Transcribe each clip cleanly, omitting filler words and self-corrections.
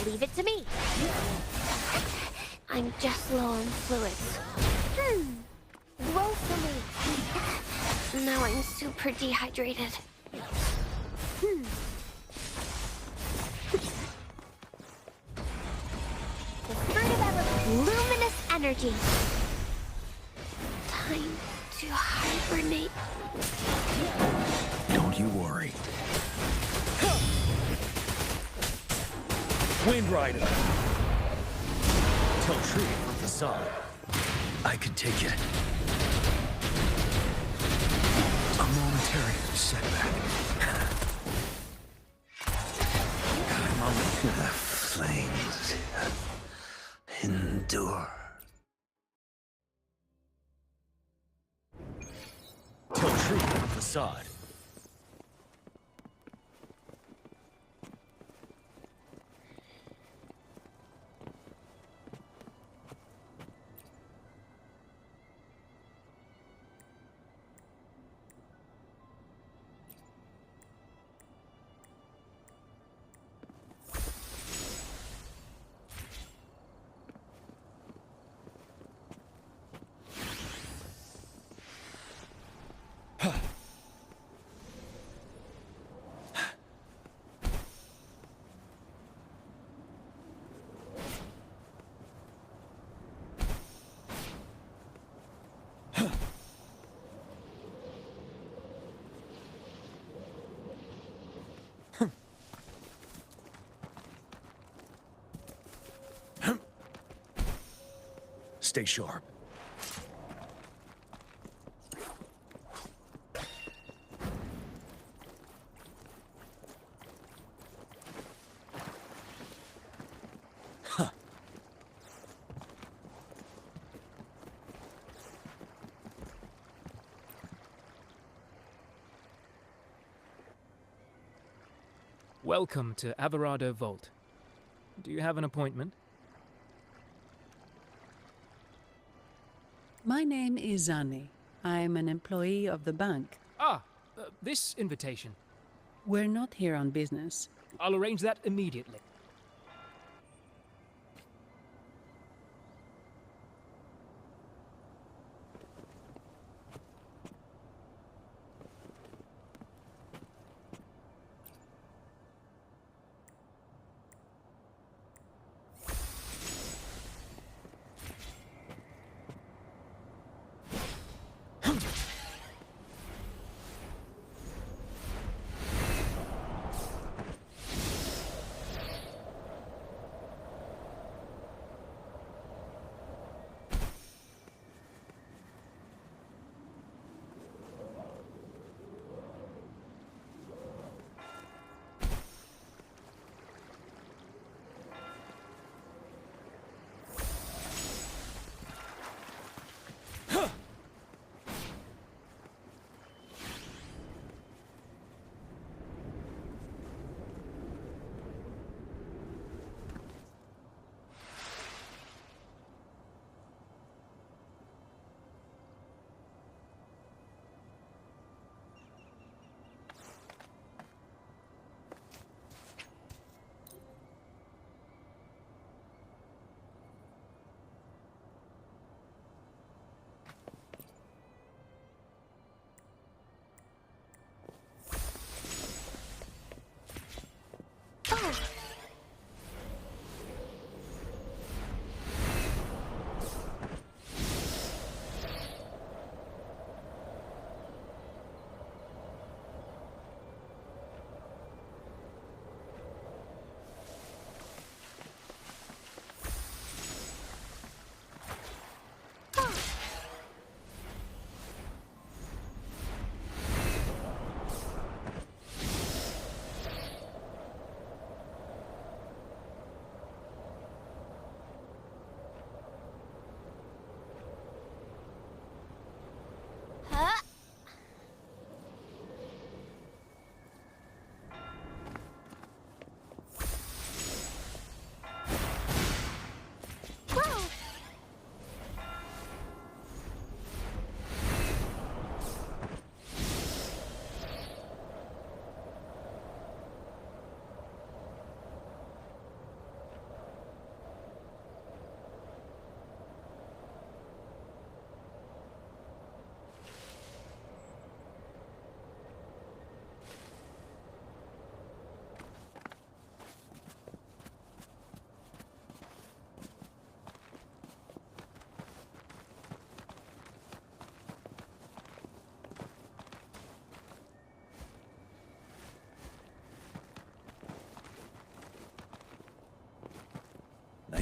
Leave it to me. I'm just low on fluids. Woefully. Now I'm super dehydrated. The fruit of luminous energy. Time to hibernate. Don't you worry. Wind Rider. Tell Tree with the sun. I could take it. A momentary setback. The flames endure. Tell Tree with the sod. Stay sharp. Huh. Welcome to Averado Vault. Do you have an appointment? My name is Annie. I'm an employee of the bank. This invitation. We're not here on business. I'll arrange that immediately.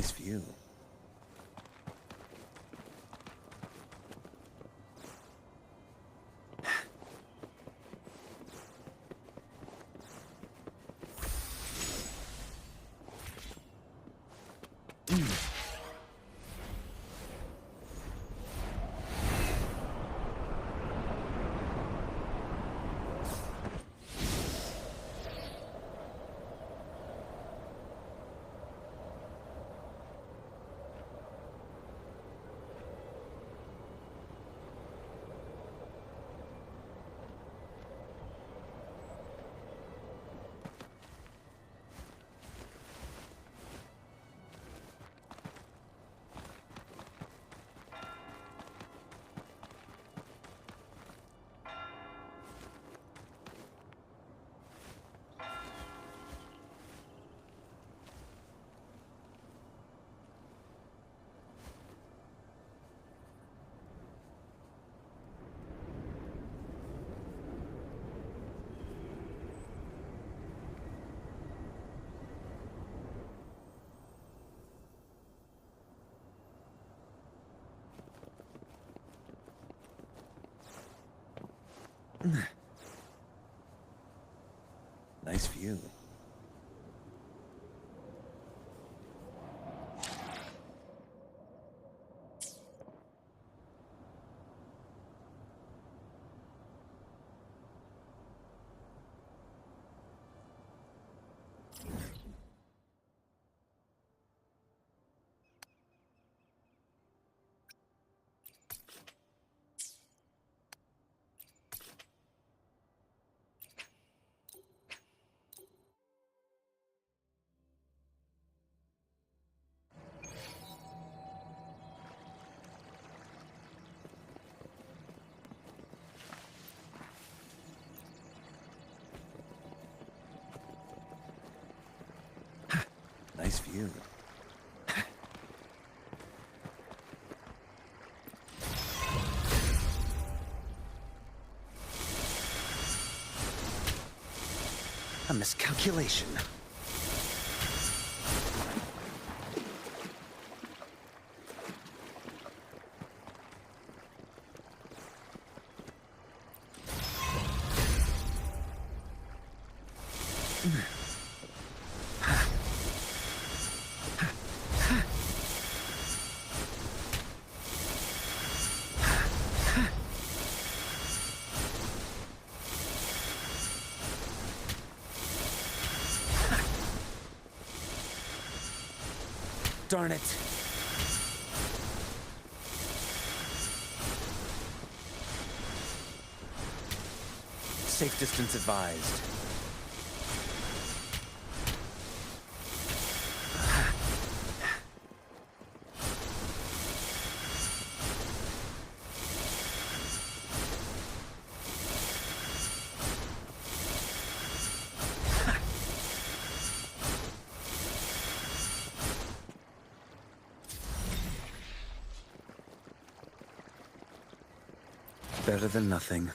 Nice view. Nice view. Nice view. A miscalculation. Darn it. Safe distance advised. Better than nothing.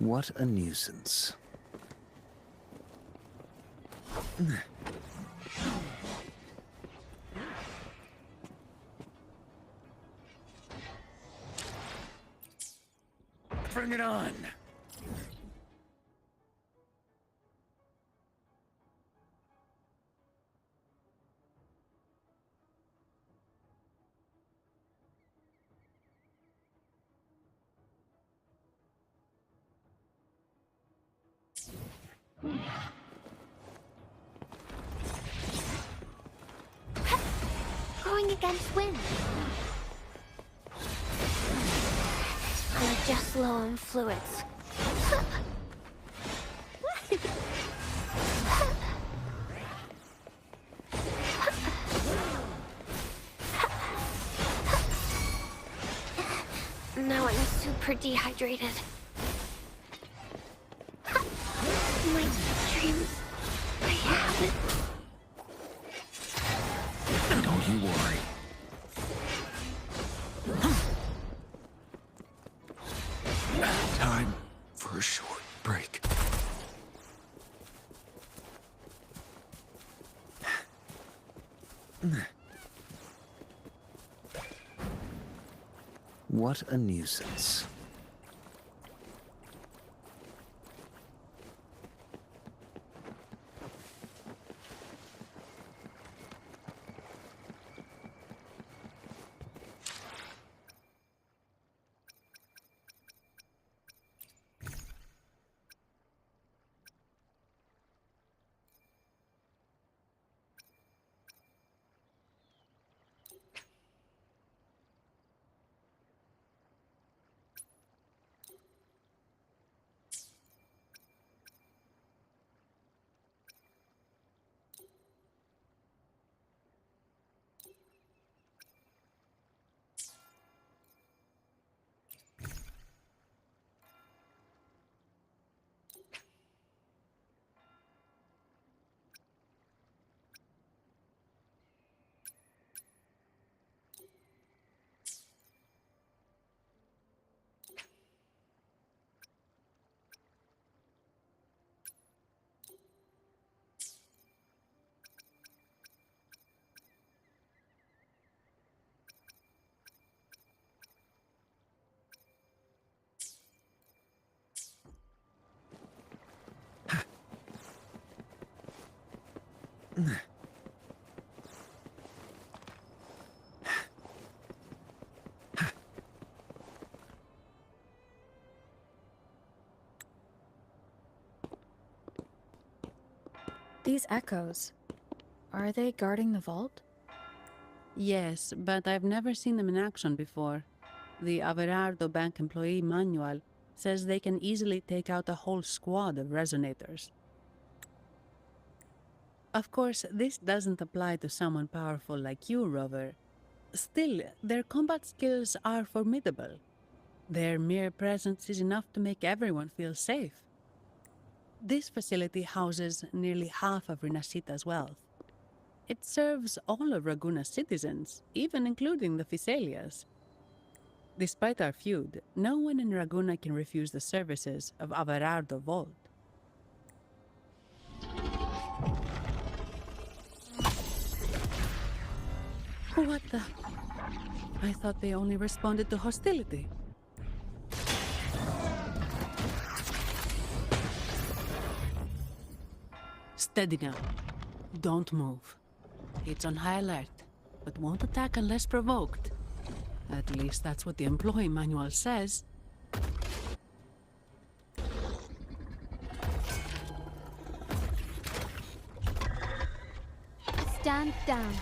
What a nuisance. Bring it on! Going against wind. I'm just low on fluids. Now I'm super dehydrated. My dreams, I have it. Don't you worry. Time for a short break. What a nuisance. These echoes, are they guarding the vault? Yes, but I've never seen them in action before. The Averardo Bank employee manual says they can easily take out a whole squad of resonators. Of course, this doesn't apply to someone powerful like you, Rover. Still, their combat skills are formidable. Their mere presence is enough to make everyone feel safe. This facility houses nearly half of Rinascita's wealth. It serves all of Raguna's citizens, even including the Physaelias. Despite our feud, no one in Raguna can refuse the services of Averardo Vault. What the? I thought they only responded to hostility. Steady now. Don't move. It's on high alert, but won't attack unless provoked. At least that's what the employee manual says. Stand down.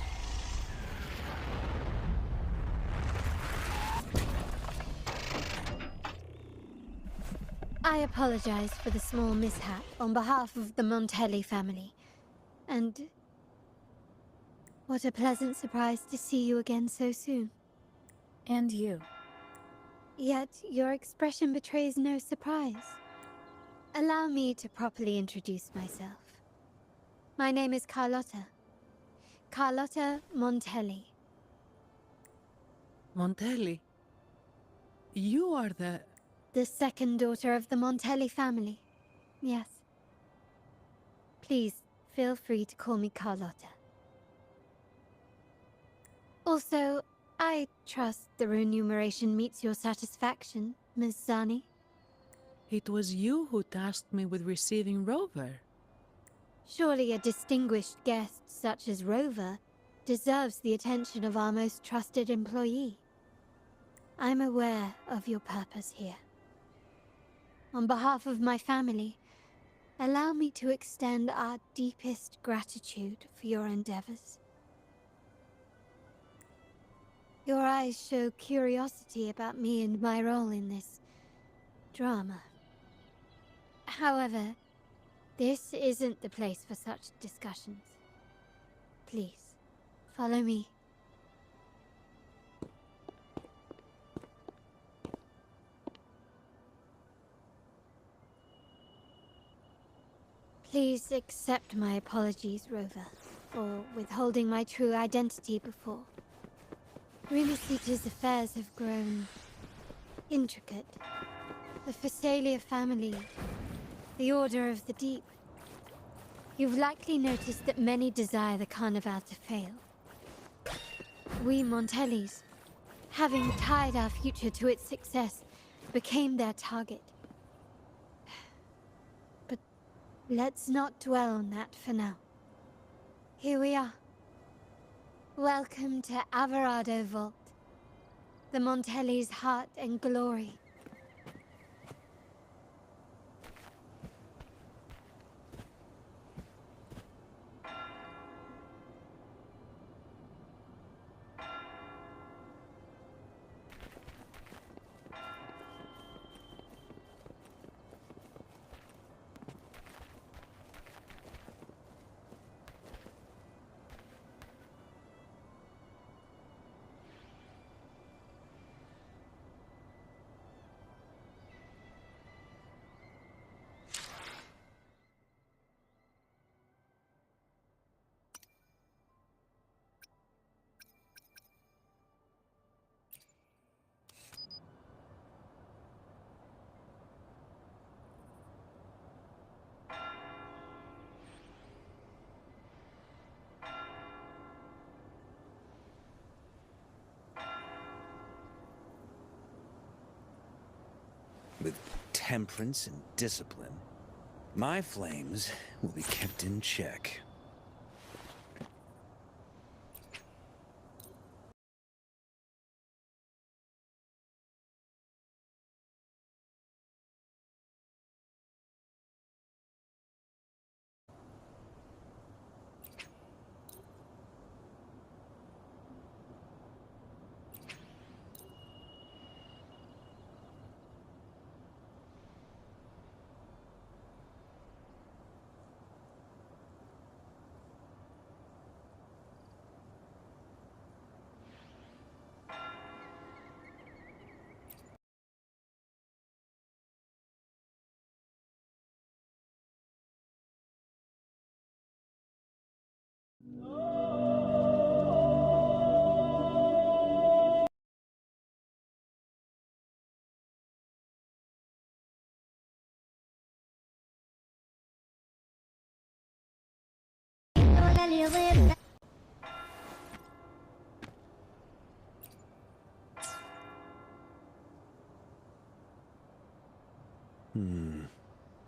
I apologize for the small mishap on behalf of the Montelli family. And what a pleasant surprise to see you again so soon. And you. Yet your expression betrays no surprise. Allow me to properly introduce myself. My name is Carlotta. Carlotta Montelli. Montelli? You are the second daughter of the Montelli family. Yes. Please, feel free to call me Carlotta. Also, I trust the remuneration meets your satisfaction, Ms. Zani. It was you who tasked me with receiving Rover. Surely a distinguished guest such as Rover deserves the attention of our most trusted employee. I'm aware of your purpose here. On behalf of my family, allow me to extend our deepest gratitude for your endeavors. Your eyes show curiosity about me and my role in this drama. However, this isn't the place for such discussions. Please, follow me. Please accept my apologies, Rover, for withholding my true identity before. Rimacita's affairs have grown intricate. The Phasalia family, the Order of the Deep. You've likely noticed that many desire the Carnival to fail. We Montellis, having tied our future to its success, became their target. But let's not dwell on that for now. Here we are. Welcome to Alvarado Vault, the Montellis' heart and glory. With temperance and discipline, my flames will be kept in check.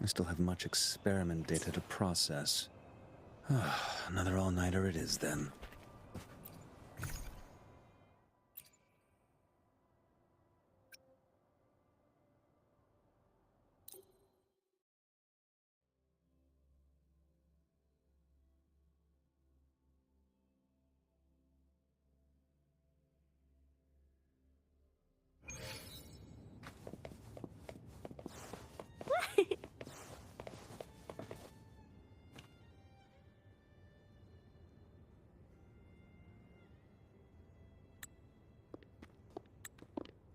I still have much experiment data to process. Another all-nighter it is, then.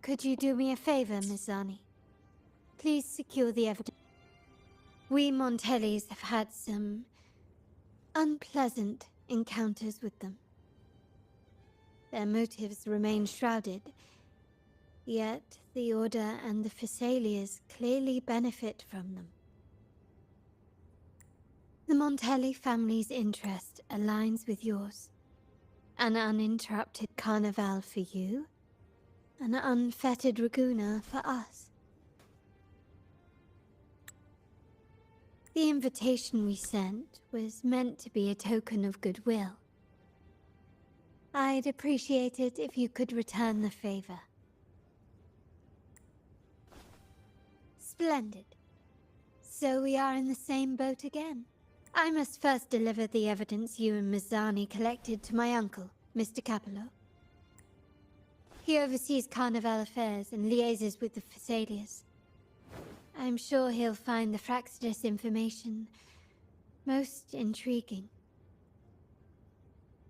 Could you do me a favor, Miss Zani? Please secure the evidence. We Montellis have had some unpleasant encounters with them. Their motives remain shrouded, yet the Order and the Phasalias clearly benefit from them. The Montelli family's interest aligns with yours. An uninterrupted carnival for you, an unfettered Raguna for us. The invitation we sent was meant to be a token of goodwill. I'd appreciate it if you could return the favor. Splendid. So we are in the same boat again. I must first deliver the evidence you and Mizani collected to my uncle, Mr. Capello. He oversees Carnival affairs and liaises with the Phassalias. I'm sure he'll find the Fraxidus information most intriguing.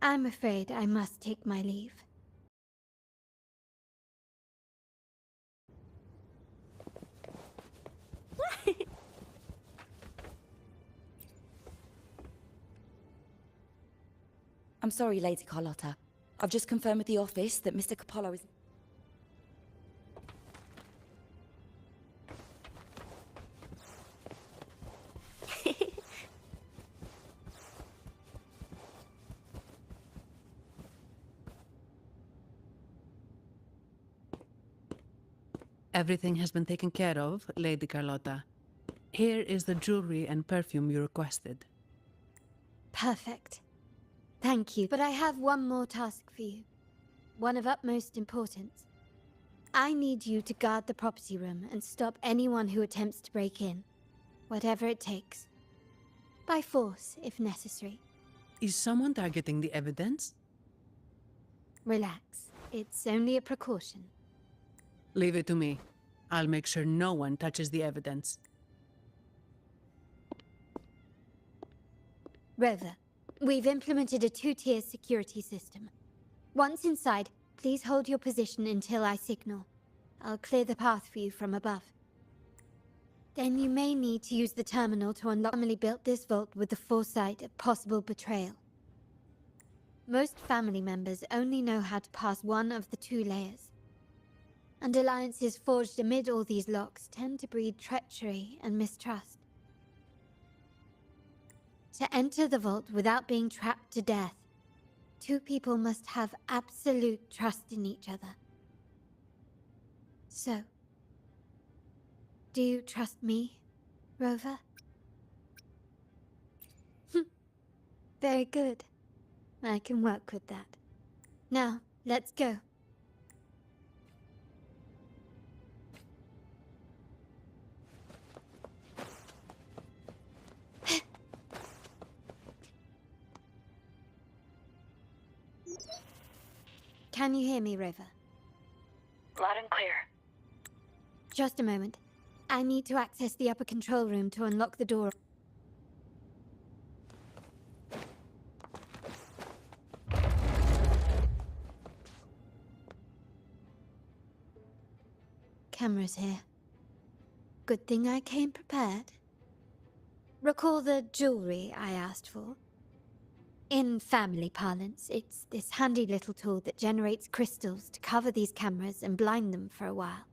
I'm afraid I must take my leave. I'm sorry, Lady Carlotta. I've just confirmed with the office that Mr. Capello is... Everything has been taken care of, Lady Carlotta. Here is the jewelry and perfume you requested. Perfect. Thank you, but I have one more task for you. One of utmost importance. I need you to guard the property room and stop anyone who attempts to break in. Whatever it takes. By force, if necessary. Is someone targeting the evidence? Relax. It's only a precaution. Leave it to me. I'll make sure no one touches the evidence. Rover, we've implemented a two-tier security system. Once inside, please hold your position until I signal. I'll clear the path for you from above. Then you may need to use the terminal to unlock. Family built this vault with the foresight of possible betrayal. Most family members only know how to pass one of the two layers. And alliances forged amid all these locks tend to breed treachery and mistrust. To enter the vault without being trapped to death, two people must have absolute trust in each other. So, do you trust me, Rover? Very good. I can work with that. Now, let's go. Can you hear me, Rover? Loud and clear. Just a moment. I need to access the upper control room to unlock the door. Cameras here. Good thing I came prepared. Recall the jewelry I asked for? In family parlance, it's this handy little tool that generates crystals to cover these cameras and blind them for a while.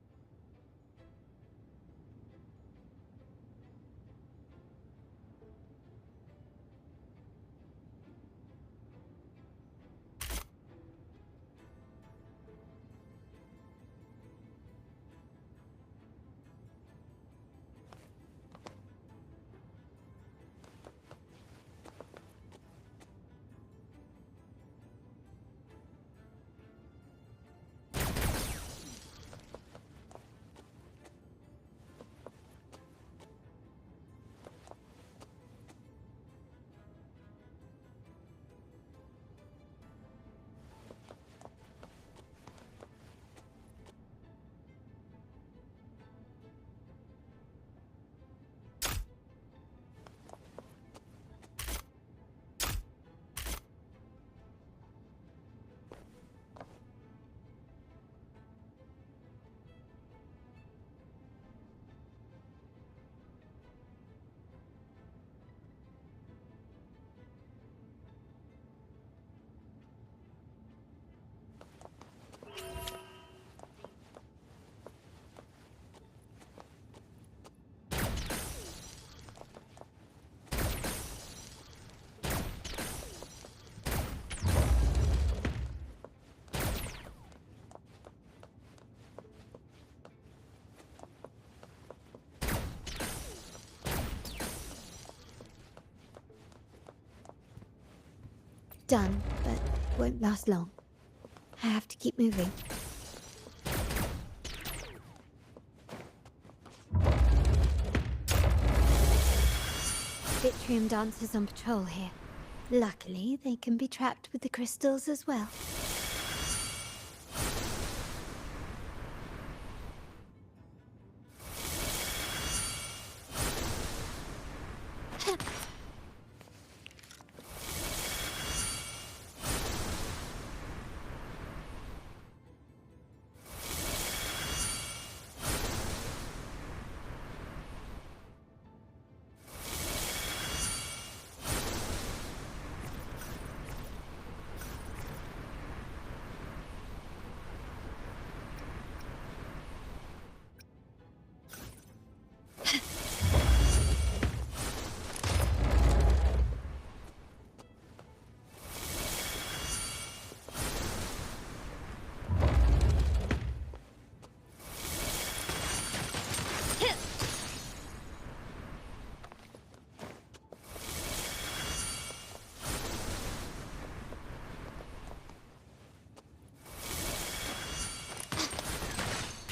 done, but it won't last long. I have to keep moving. Vitrium dancers on patrol here. Luckily, they can be trapped with the crystals as well.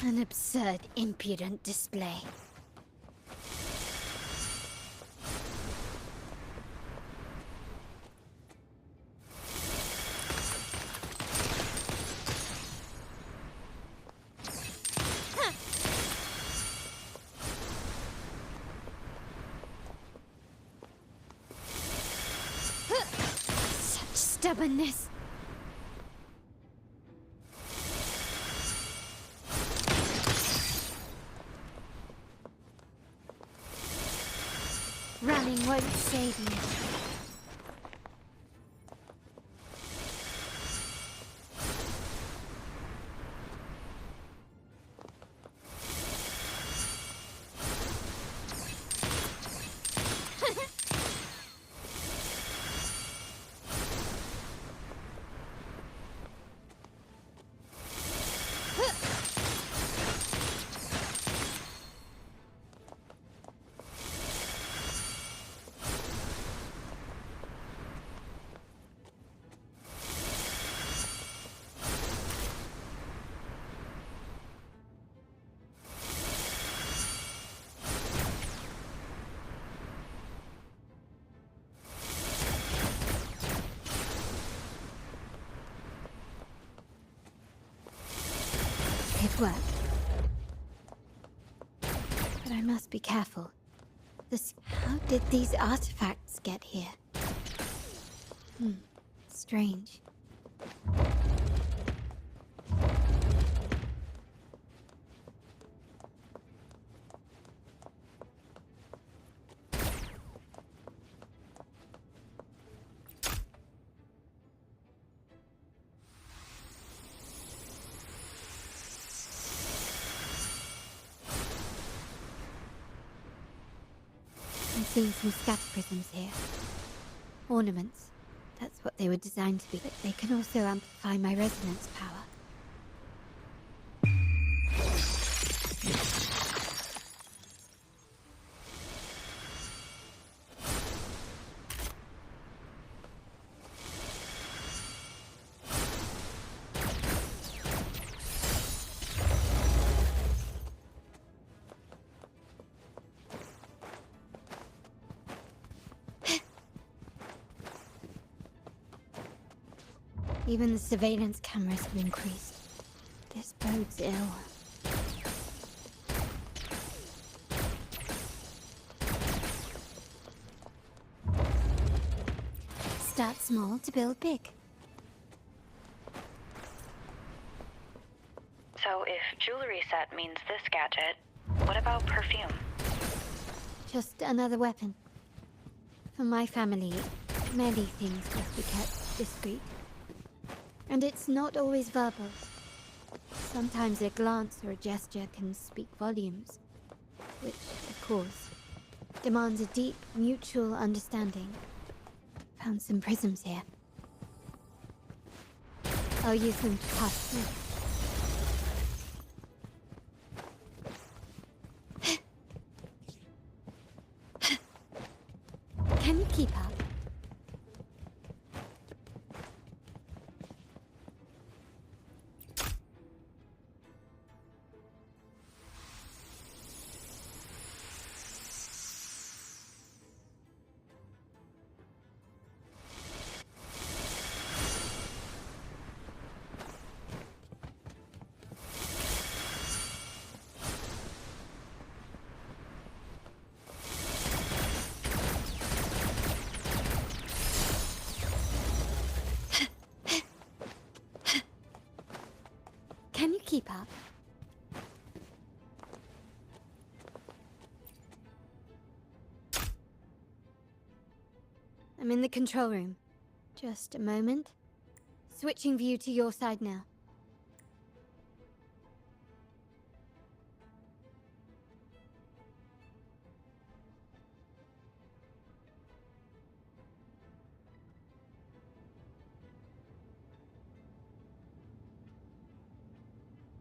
An absurd, impudent display. Such stubbornness. Running won't save you. It worked. But I must be careful. How did these artifacts get here? Strange. I'm seeing some scatter prisms here. Ornaments. That's what they were designed to be, but they can also amplify my resonance power. Even the surveillance cameras have increased. This bodes ill. Start small to build big. So if jewelry set means this gadget, what about perfume? Just another weapon. For my family, many things must be kept discreet. And it's not always verbal. Sometimes a glance or a gesture can speak volumes, which, of course, demands a deep, mutual understanding. Found some prisms here. I'll use them to pass through. Can you keep up? that. I'm in the control room. Just a moment. Switching view to your side now.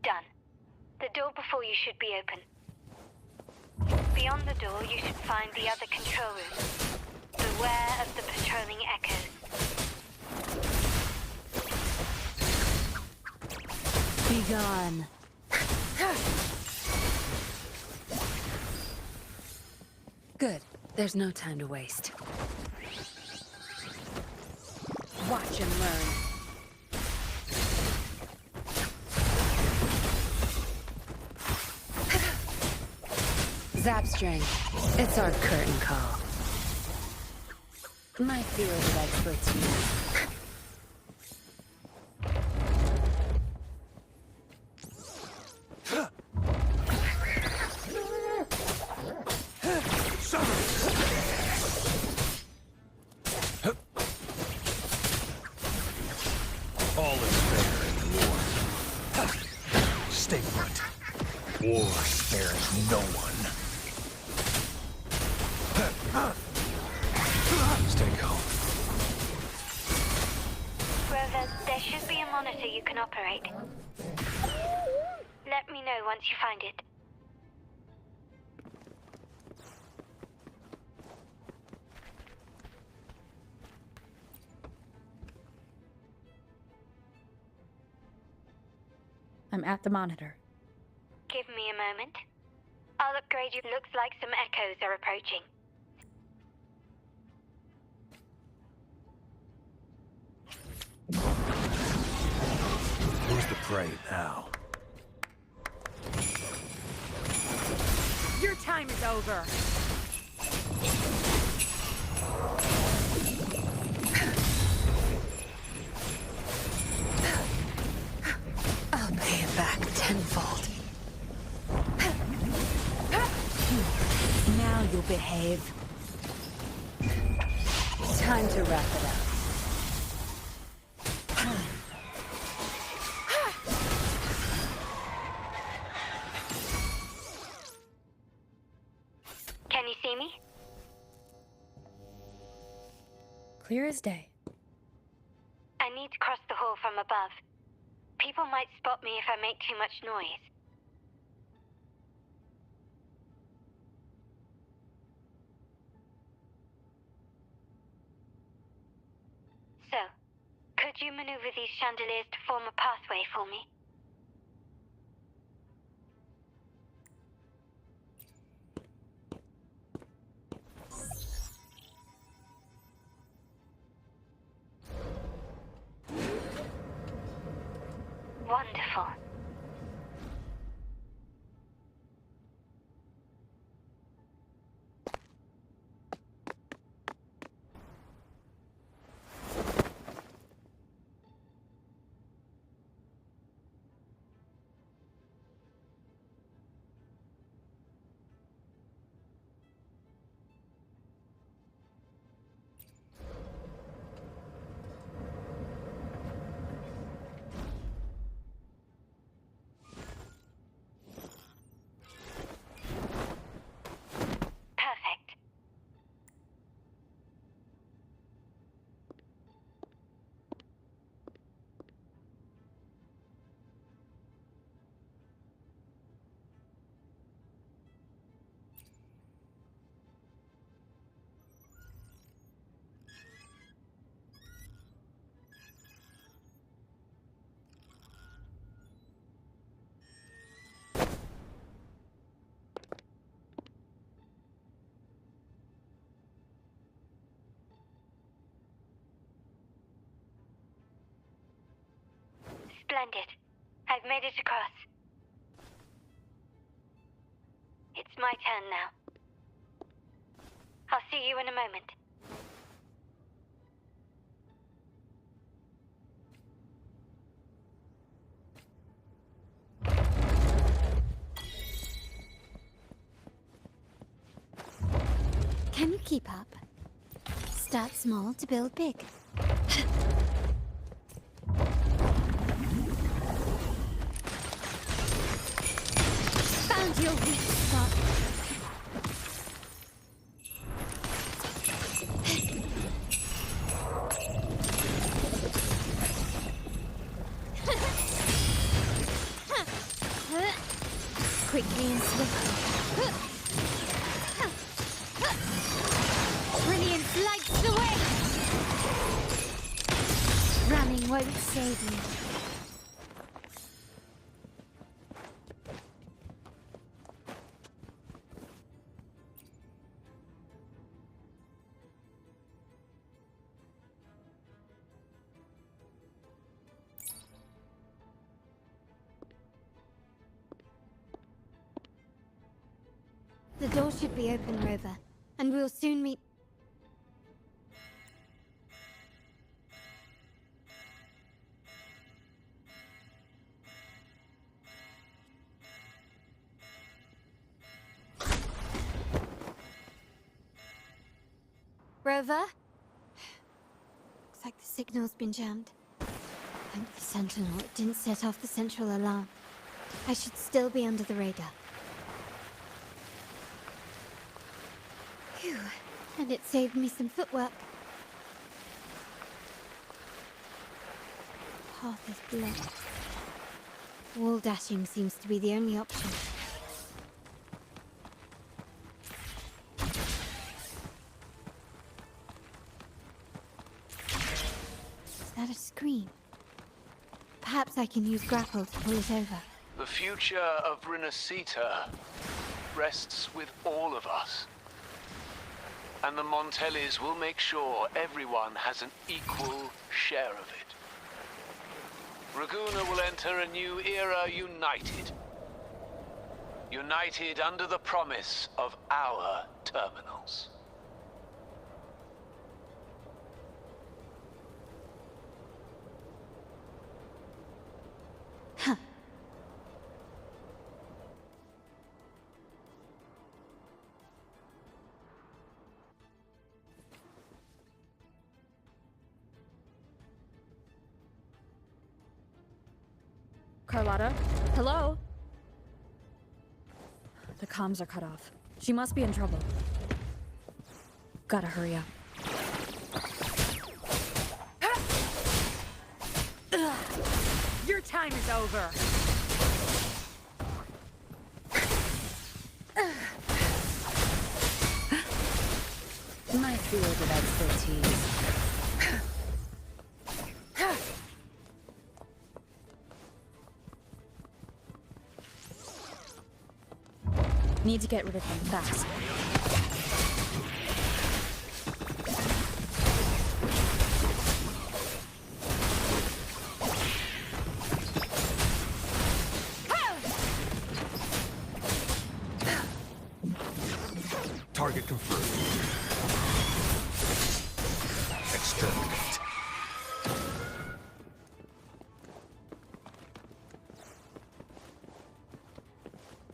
Done. The door before you should be open. Beyond the door, you should find the other control room. Beware of the patrolling echoes. Be gone. Good. There's no time to waste. Watch and learn. Zapstring. It's our curtain call. My field of expertise. All is fair in war. Stay put. War spares no one. Stay calm. Rover, there should be a monitor you can operate. Let me know once you find it. I'm at the monitor. Give me a moment. I'll upgrade you. Looks like some echoes are approaching. Who's the prey now? Your time is over. I'll pay it back tenfold. Now you'll behave. Time to wrap it up. Can you see me? Clear as day. I need to cross the hall from above. People might spot me if I make too much noise. So, could you maneuver these chandeliers to form a pathway for me? Wonderful. Perfect. Splendid. I've made it across. It's my turn now. I'll see you in a moment. Can you keep up? Start small to build big. Found your weak spot. Quickly and swiftly. Brilliance lights the way! Running won't save you. The door should be open, Rover, and we'll soon meet. Rover? Looks like the signal's been jammed. Thank the Sentinel, it didn't set off the central alarm. I should still be under the radar. Phew, and it saved me some footwork. Path is blocked. Wall dashing seems to be the only option. Is that a screen? Perhaps I can use grapple to pull it over. The future of Renacita rests with all of us. And the Montellis will make sure everyone has an equal share of it. Raguna will enter a new era united. United under the promise of our terminals. Huh. Carlotta? Hello? The comms are cut off. She must be in trouble. Gotta hurry up. Your time is over. My field of expertise. Need to get rid of him fast. Target confirmed. Exterminate.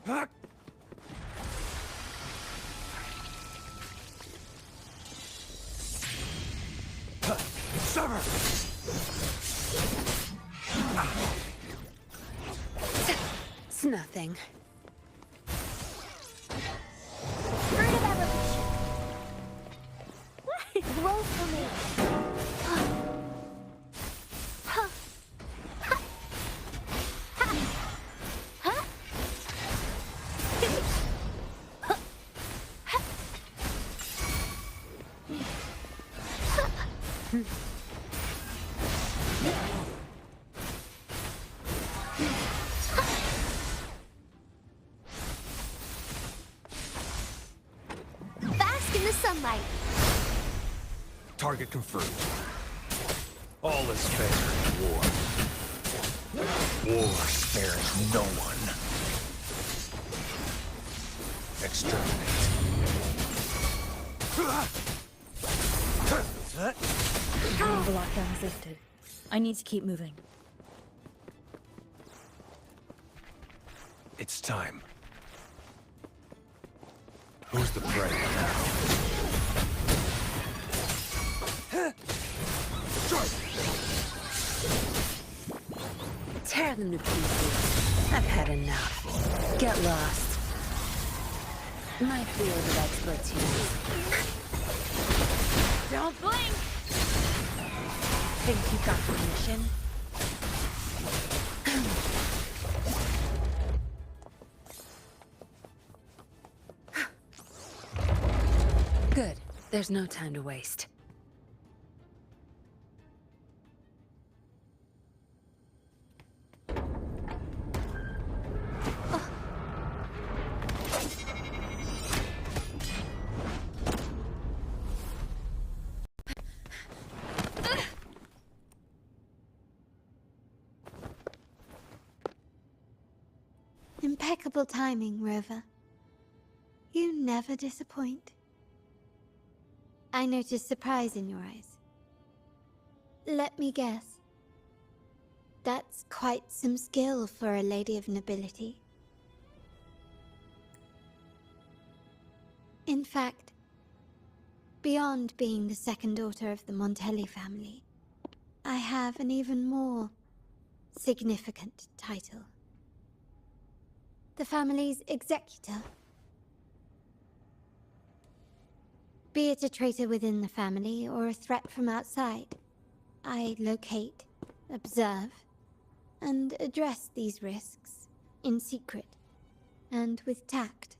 Ah! Sever! It's nothing. Roll for me. Bask in the sunlight. Target confirmed. All is fair in war. War spares no one. Exterminate. The lockdown is lifted. I need to keep moving. It's time. Who's the prey now? Tear them to pieces. I've had enough. Get lost. My field of expertise. Don't blink! Think you got permission? Good. There's no time to waste. Impeccable timing, Rover. You never disappoint. I noticed surprise in your eyes. Let me guess. That's quite some skill for a lady of nobility. In fact, beyond being the second daughter of the Montelli family, I have an even more significant title. The family's executor. Be it a traitor within the family or a threat from outside, I locate, observe, and address these risks in secret and with tact.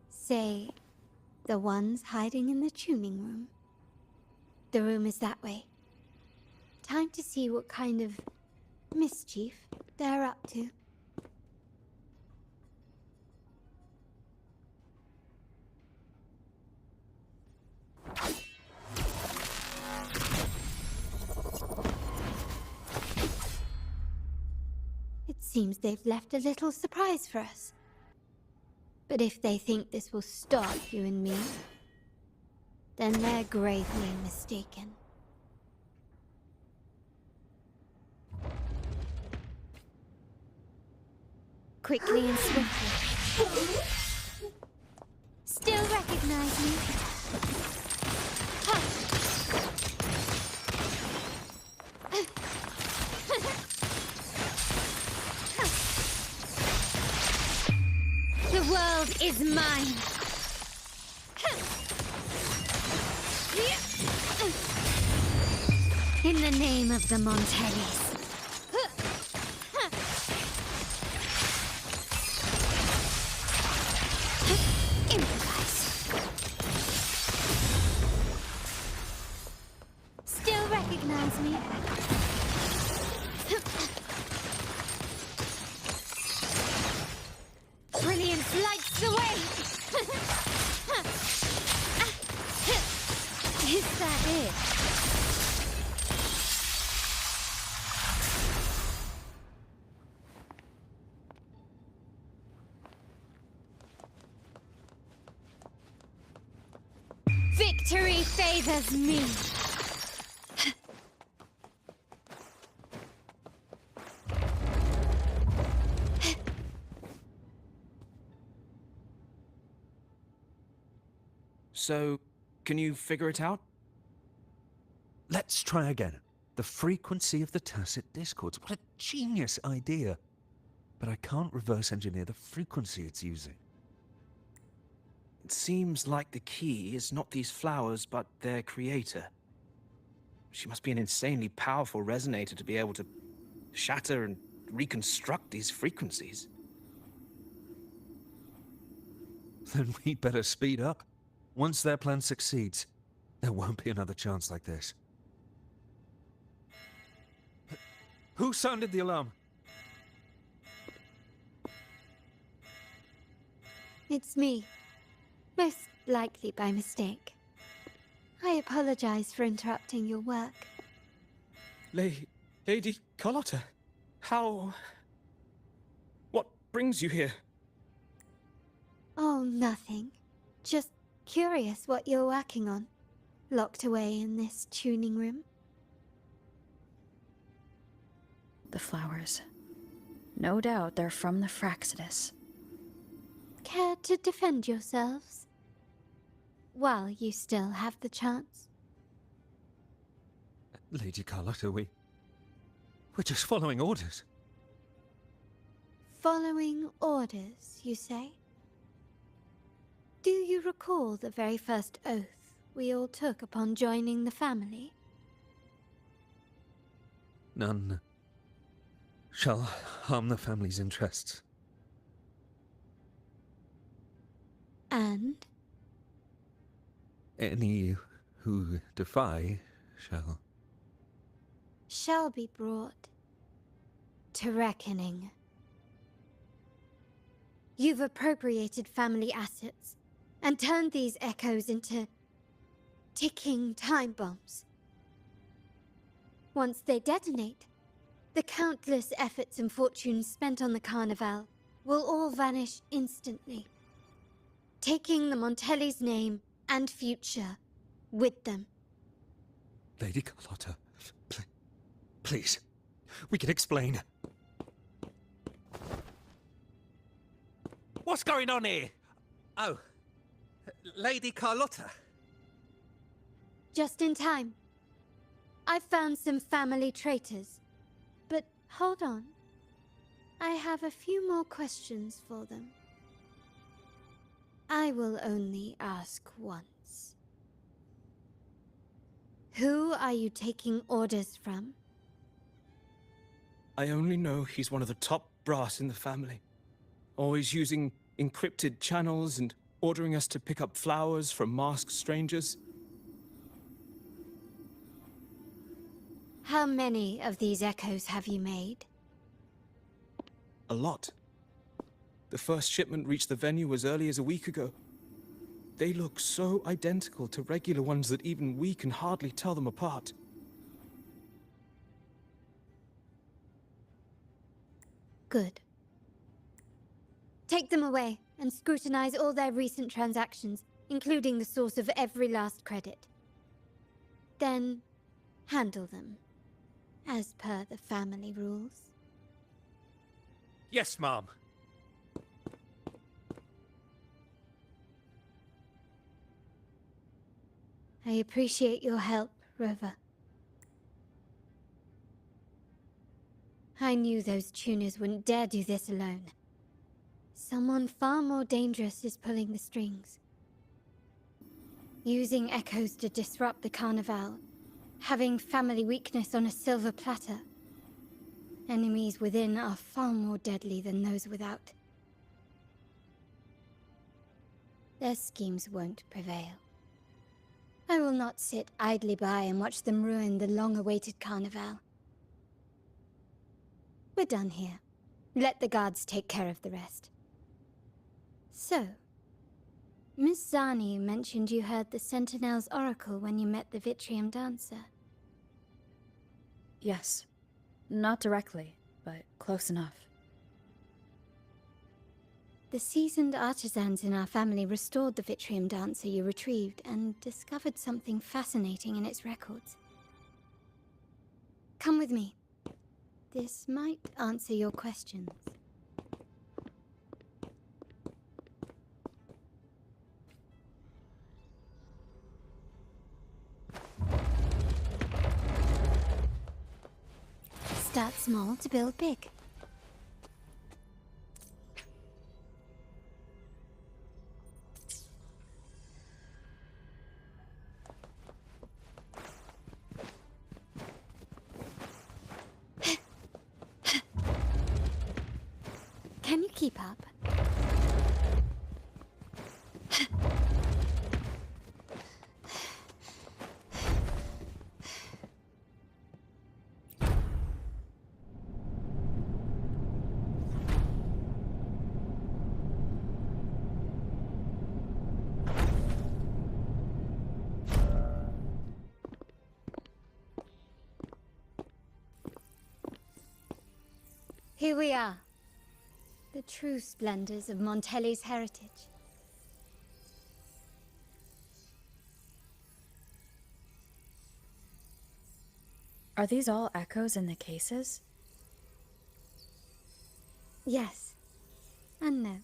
Say, the ones hiding in the tuning room. The room is that way. Time to see what kind of mischief they're up to. It seems they've left a little surprise for us. But if they think this will stop you and me, then they're gravely mistaken. Quickly and swiftly. Still recognize me? The world is mine. In the name of the Montellis. Improvise. Still recognize me? Brilliance lights the way! Is that it? Victory favors me! So, can you figure it out? Let's try again. The frequency of the tacit discords. What a genius idea. But I can't reverse engineer the frequency it's using. It seems like the key is not these flowers, but their creator. She must be an insanely powerful resonator to be able to shatter and reconstruct these frequencies. Then we'd better speed up. Once their plan succeeds, there won't be another chance like this. Who sounded the alarm? It's me. Most likely by mistake. I apologize for interrupting your work. Lady Carlotta, how... What brings you here? Oh, nothing. Just curious what you're working on. Locked away in this tuning room. The flowers. No doubt they're from the Fraxidus. Care to defend yourselves? While you still have the chance. Lady Carlotta, we're just following orders. Following orders, you say? Do you recall the very first oath we all took upon joining the family? None shall harm the family's interests. And? Any who defy shall be brought to reckoning. You've appropriated family assets and turned these echoes into ticking time bombs. Once they detonate, the countless efforts and fortunes spent on the Carnival will all vanish instantly, taking the Montelli's name and future with them. Lady Carlotta, please, we can explain. What's going on here? Oh, Lady Carlotta. Just in time. I've found some family traitors. But hold on. I have a few more questions for them. I will only ask once. Who are you taking orders from? I only know he's one of the top brass in the family. Always using encrypted channels and ordering us to pick up flowers from masked strangers. How many of these echoes have you made? A lot. The first shipment reached the venue as early as a week ago. They look so identical to regular ones that even we can hardly tell them apart. Good. Take them away and scrutinize all their recent transactions, including the source of every last credit. Then, handle them, as per the family rules. Yes, Mom. I appreciate your help, Rover. I knew those tuners wouldn't dare do this alone. Someone far more dangerous is pulling the strings. Using echoes to disrupt the Carnival. Having family weakness on a silver platter. Enemies within are far more deadly than those without. Their schemes won't prevail. I will not sit idly by and watch them ruin the long-awaited Carnival. We're done here. Let the guards take care of the rest. So, Miss Zani mentioned you heard the Sentinel's oracle when you met the Vitrium Dancer. Yes. Not directly, but close enough. The seasoned artisans in our family restored the Vitrium Dancer you retrieved and discovered something fascinating in its records. Come with me. This might answer your questions. Start small to build big. Can you keep up? Here we are. The true splendors of Montelli's heritage. Are these all echoes in the cases? Yes. And no.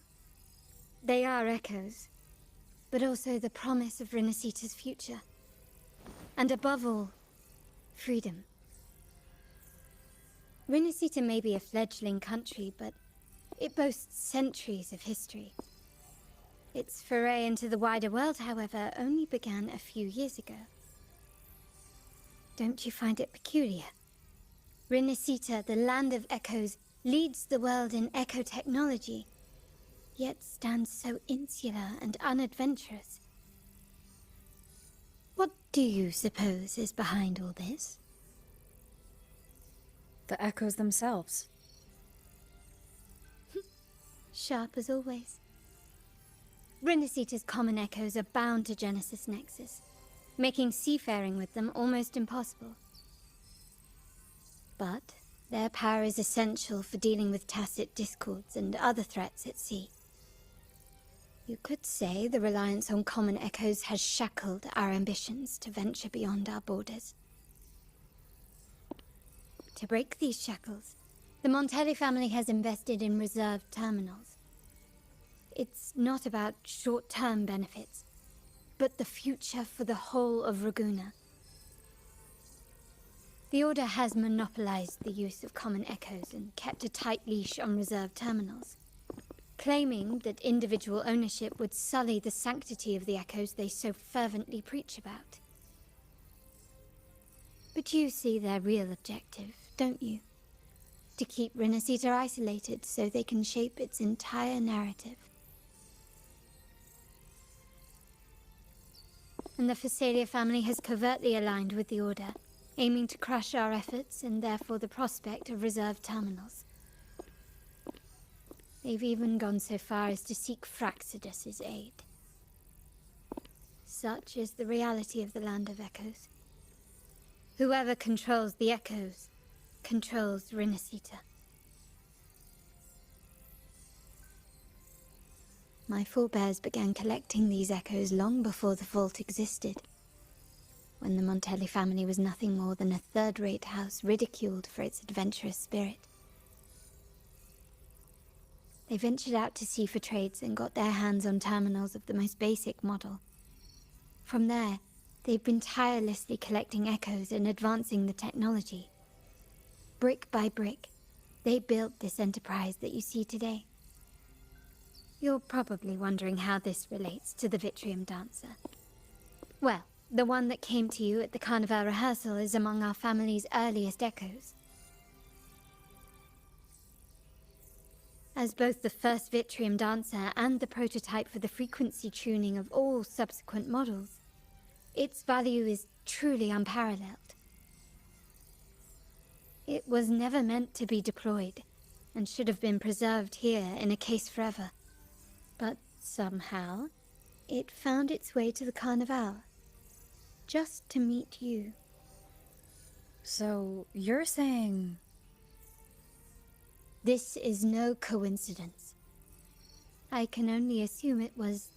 They are echoes. But also the promise of Renacita's future. And above all, freedom. Rinascita may be a fledgling country, but it boasts centuries of history. Its foray into the wider world, however, only began a few years ago. Don't you find it peculiar? Rinascita, the land of echoes, leads the world in echo technology, yet stands so insular and unadventurous. What do you suppose is behind all this? The echoes themselves. Sharp as always. Rinascita's common echoes are bound to Genesis Nexus, making seafaring with them almost impossible. But their power is essential for dealing with tacit discords and other threats at sea. You could say the reliance on common echoes has shackled our ambitions to venture beyond our borders. To break these shackles, the Montelli family has invested in reserved terminals. It's not about short-term benefits, but the future for the whole of Raguna. The Order has monopolized the use of common echoes and kept a tight leash on reserved terminals, claiming that individual ownership would sully the sanctity of the echoes they so fervently preach about. But you see their real objective, don't you? To keep Rinascita isolated so they can shape its entire narrative. And the Phasalia family has covertly aligned with the Order, aiming to crush our efforts and therefore the prospect of reserved terminals. They've even gone so far as to seek Fraxidus's aid. Such is the reality of the Land of Echoes. Whoever controls the Echoes controls Rinascita. My forebears began collecting these echoes long before the vault existed, when the Montelli family was nothing more than a third-rate house ridiculed for its adventurous spirit. They ventured out to sea for trades and got their hands on terminals of the most basic model. From there, they've been tirelessly collecting echoes and advancing the technology. Brick by brick, they built this enterprise that you see today. You're probably wondering how this relates to the Vitrium Dancer. Well, the one that came to you at the Carnival rehearsal is among our family's earliest echoes. As both the first Vitrium Dancer and the prototype for the frequency tuning of all subsequent models, its value is truly unparalleled. It was never meant to be deployed, and should have been preserved here in a case forever. But somehow, it found its way to the Carnival, just to meet you. So, you're saying... This is no coincidence. I can only assume it was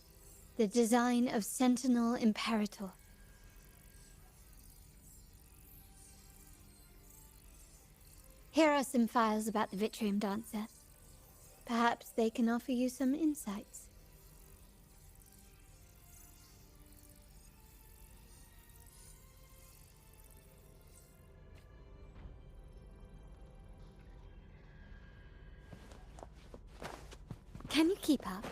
the design of Sentinel Imperator. Here are some files about the Vitrium Dancer. Perhaps they can offer you some insights. Can you keep up?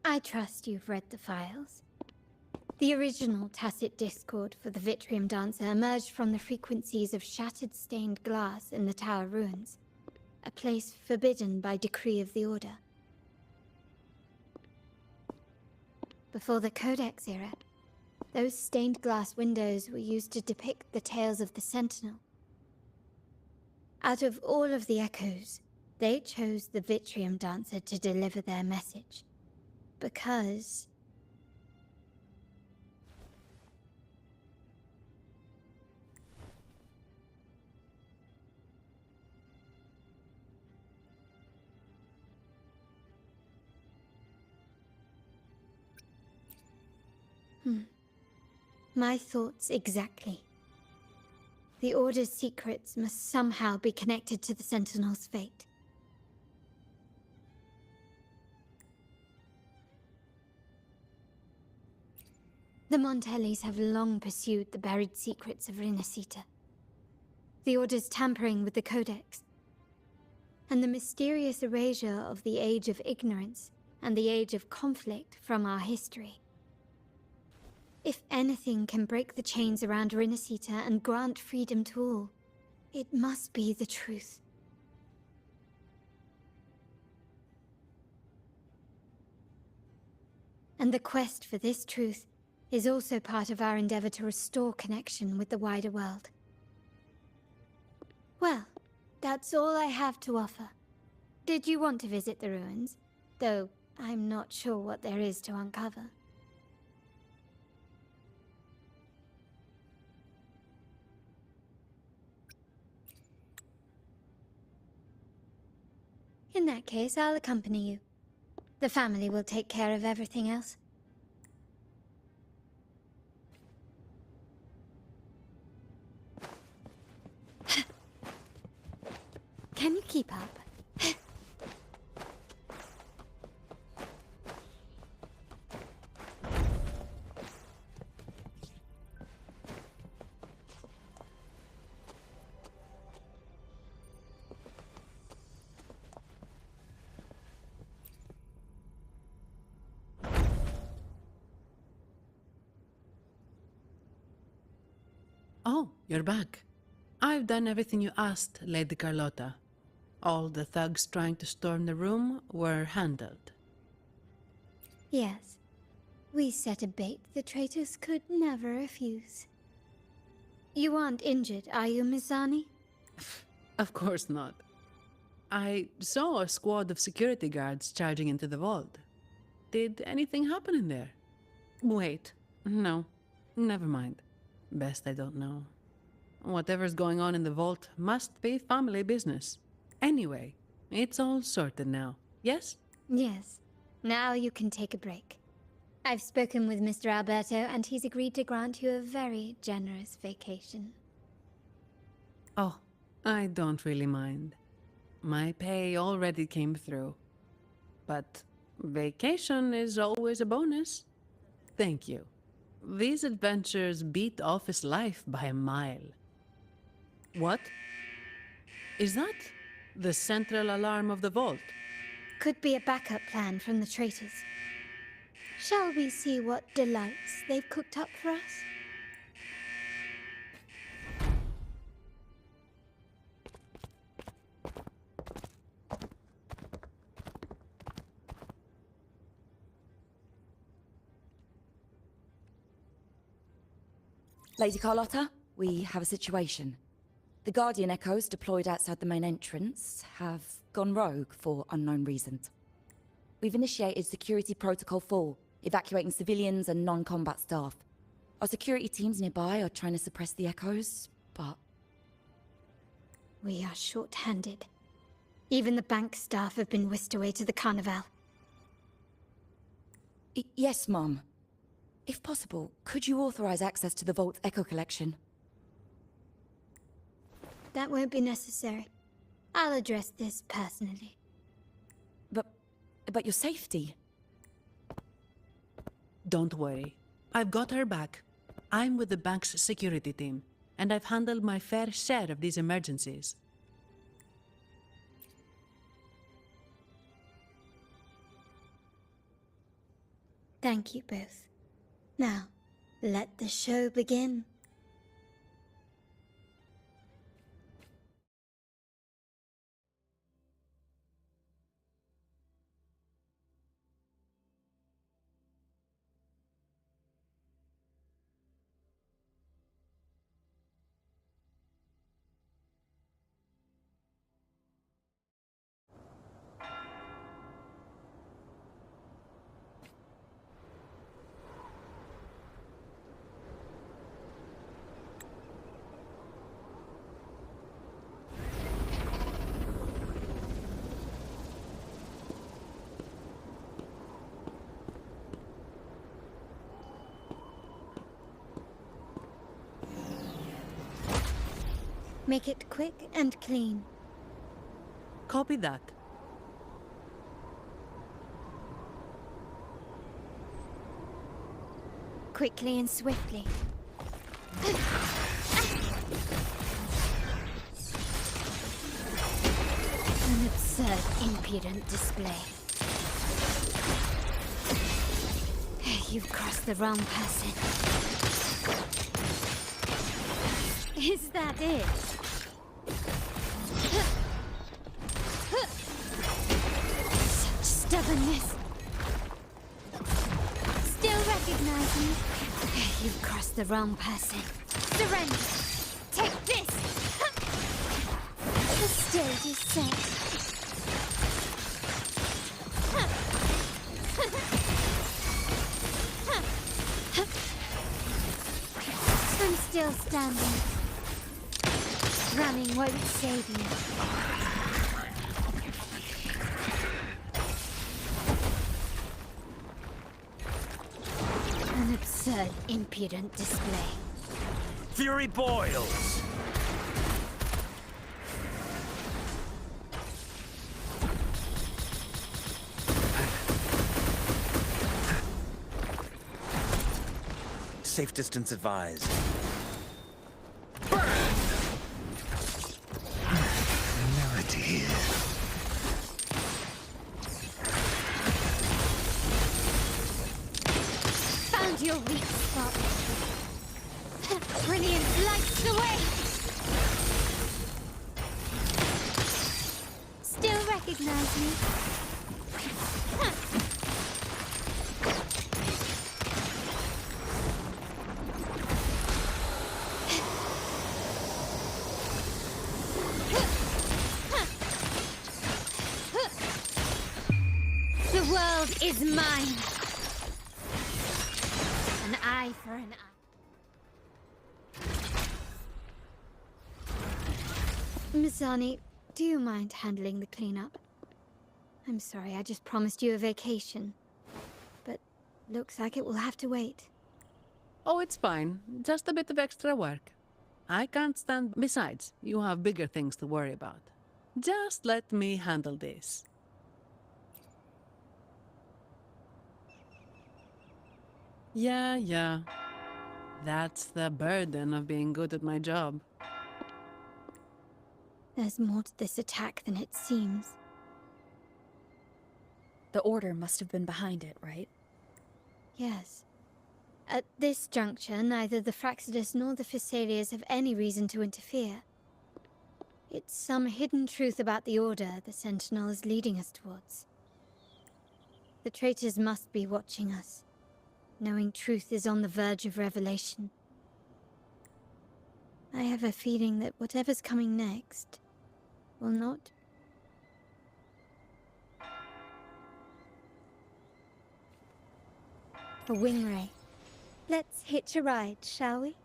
I trust you've read the files. The original tacit discord for the Vitrium Dancer emerged from the frequencies of shattered stained glass in the tower ruins, a place forbidden by decree of the Order. Before the Codex era, those stained glass windows were used to depict the tales of the Sentinel. Out of all of the echoes, they chose the Vitrium Dancer to deliver their message. Because... My thoughts exactly. The Order's secrets must somehow be connected to the Sentinel's fate. The Montellis have long pursued the buried secrets of Rinascita. The Order's tampering with the Codex, and the mysterious erasure of the Age of Ignorance and the Age of Conflict from our history. If anything can break the chains around Rinascita and grant freedom to all, it must be the truth. And the quest for this truth is also part of our endeavor to restore connection with the wider world. Well, that's all I have to offer. Did you want to visit the ruins? Though I'm not sure what there is to uncover. In that case, I'll accompany you. The family will take care of everything else. Can you keep up? Oh, you're back. I've done everything you asked, Lady Carlotta. All the thugs trying to storm the room were handled. Yes. We set a bait the traitors could never refuse. You aren't injured, are you, Mizani? Of course not. I saw a squad of security guards charging into the vault. Did anything happen in there? Wait, no, never mind. Best I don't know. Whatever's going on in the vault must be family business. Anyway, it's all sorted now, yes? Yes. Now you can take a break. I've spoken with Mr. Alberto, and he's agreed to grant you a very generous vacation. Oh, I don't really mind. My pay already came through. But vacation is always a bonus. Thank you. These adventures beat office life by a mile. What? Is that the central alarm of the vault? Could be a backup plan from the traitors. Shall we see what delights they've cooked up for us? Lady Carlotta, we have a situation. The Guardian Echoes deployed outside the main entrance have gone rogue for unknown reasons. We've initiated Security Protocol 4, evacuating civilians and non-combat staff. Our security teams nearby are trying to suppress the Echoes, but... We are short-handed. Even the bank staff have been whisked away to the Carnival. Yes, Mum. If possible, could you authorize access to the Vault's Echo Collection? That won't be necessary. I'll address this personally. But your safety? Don't worry. I've got her back. I'm with the bank's security team, and I've handled my fair share of these emergencies. Thank you both. Now, let the show begin. Make it quick and clean. Copy that. quickly and swiftly. An absurd, impudent display. You've crossed the wrong person. Is that it? Such stubbornness. Still recognize me? You've crossed the wrong person. Surrender! Take this! The stage is set. I'm still standing. Running won't save you. An absurd, impudent display. Fury boils! Safe distance advised. Melody. Found your weak spot. Brilliant lights the way. Still recognize me? The world is mine. An eye for an eye. Mizani, do you mind handling the cleanup? I'm sorry, I just promised you a vacation. But looks like it will have to wait. Oh, it's fine. Just a bit of extra work. I can't stand. Besides, you have bigger things to worry about. Just let me handle this. Yeah. That's the burden of being good at my job. There's more to this attack than it seems. The Order must have been behind it, right? Yes. At this juncture, neither the Fraxidus nor the Physaelians have any reason to interfere. It's some hidden truth about the Order the Sentinel is leading us towards. The traitors must be watching us, knowing truth is on the verge of revelation. I have a feeling that whatever's coming next will not... A wing ray. Let's hitch a ride, shall we?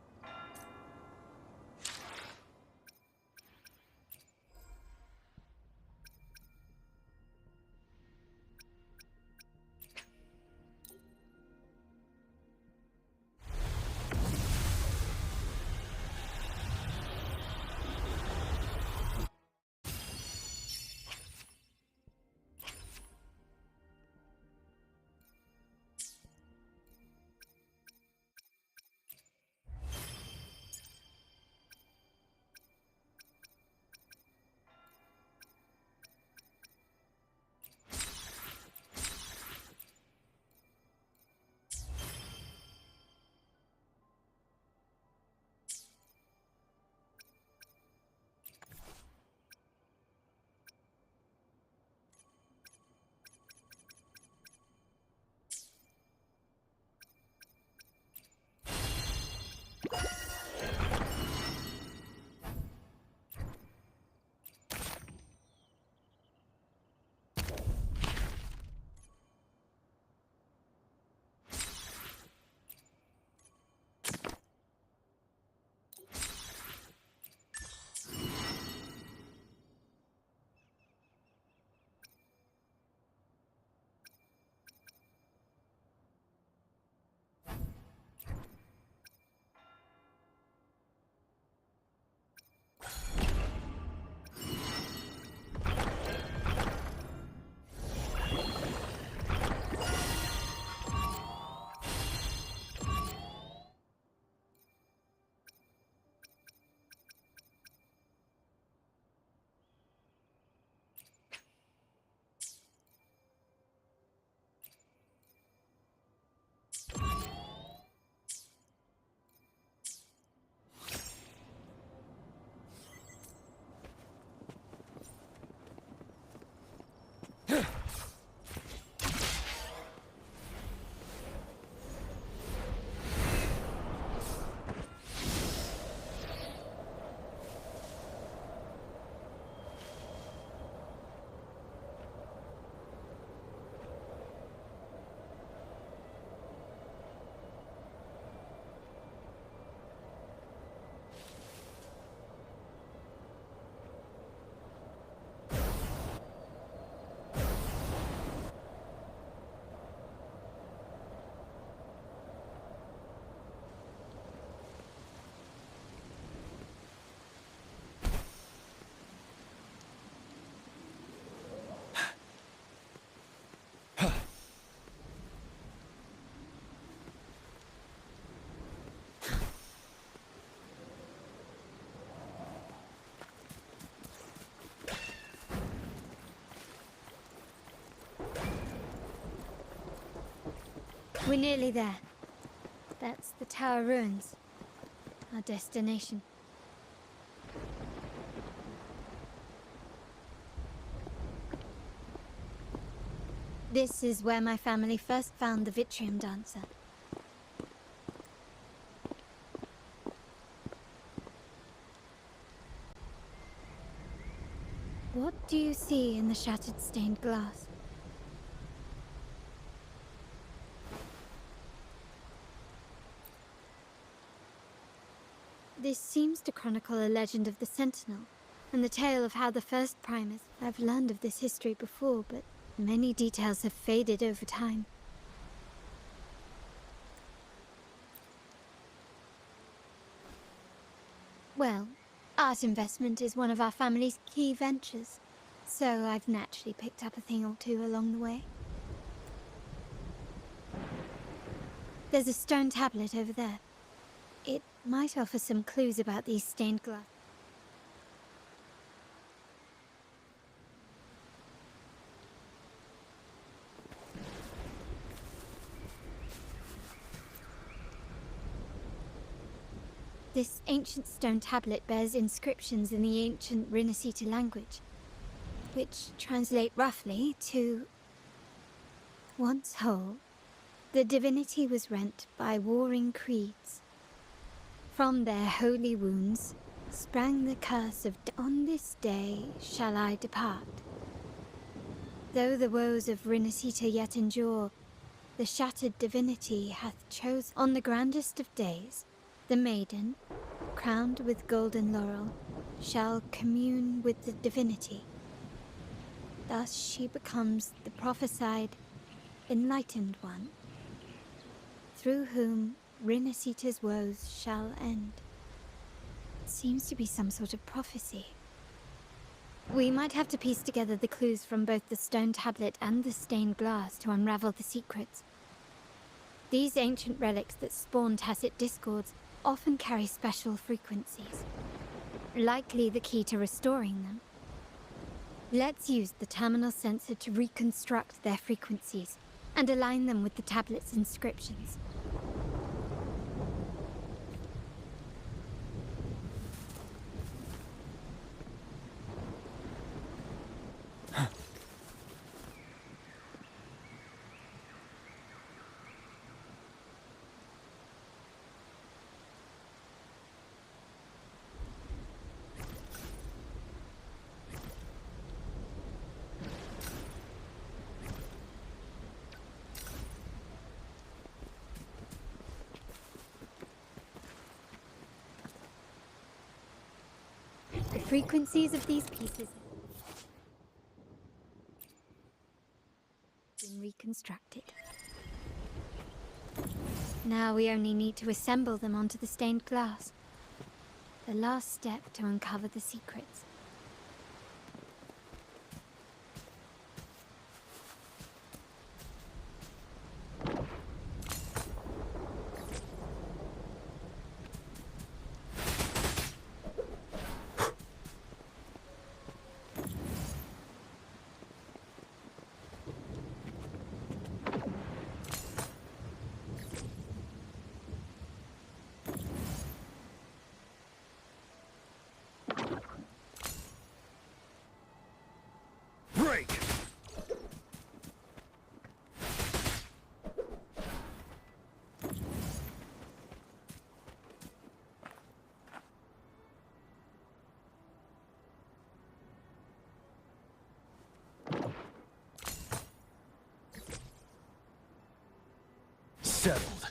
We're nearly there. That's the tower ruins. Our destination. This is where my family first found the Vitrium Dancer. What do you see in the shattered stained glass? This seems to chronicle a legend of the Sentinel, and the tale of how the first Primus... I've learned of this history before, but many details have faded over time. Well, art investment is one of our family's key ventures, so I've naturally picked up a thing or two along the way. There's a stone tablet over there. It might offer some clues about these stained glass. This ancient stone tablet bears inscriptions in the ancient Rinascita language, which translate roughly to... Once whole, the divinity was rent by warring creeds. From their holy wounds sprang the curse of on this day shall I depart. Though the woes of Rinascita yet endure, the shattered divinity hath chosen on the grandest of days, the maiden, crowned with golden laurel, shall commune with the divinity. Thus she becomes the prophesied, enlightened one, through whom Rinascita's woes shall end. It seems to be some sort of prophecy. We might have to piece together the clues from both the stone tablet and the stained glass to unravel the secrets. These ancient relics that spawn tacit discords often carry special frequencies, likely the key to restoring them. Let's use the terminal sensor to reconstruct their frequencies and align them with the tablet's inscriptions. The frequencies of these pieces have been reconstructed. Now we only need to assemble them onto the stained glass. The last step to uncover the secrets. Break! Settled.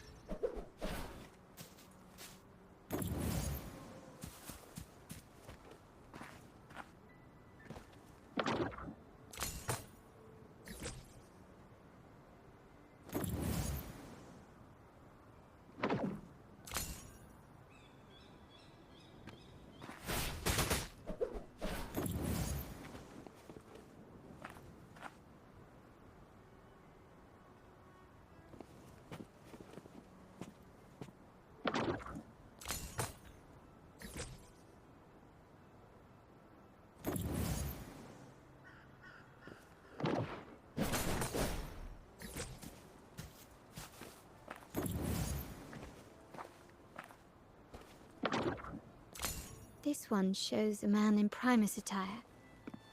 This one shows a man in Primus attire,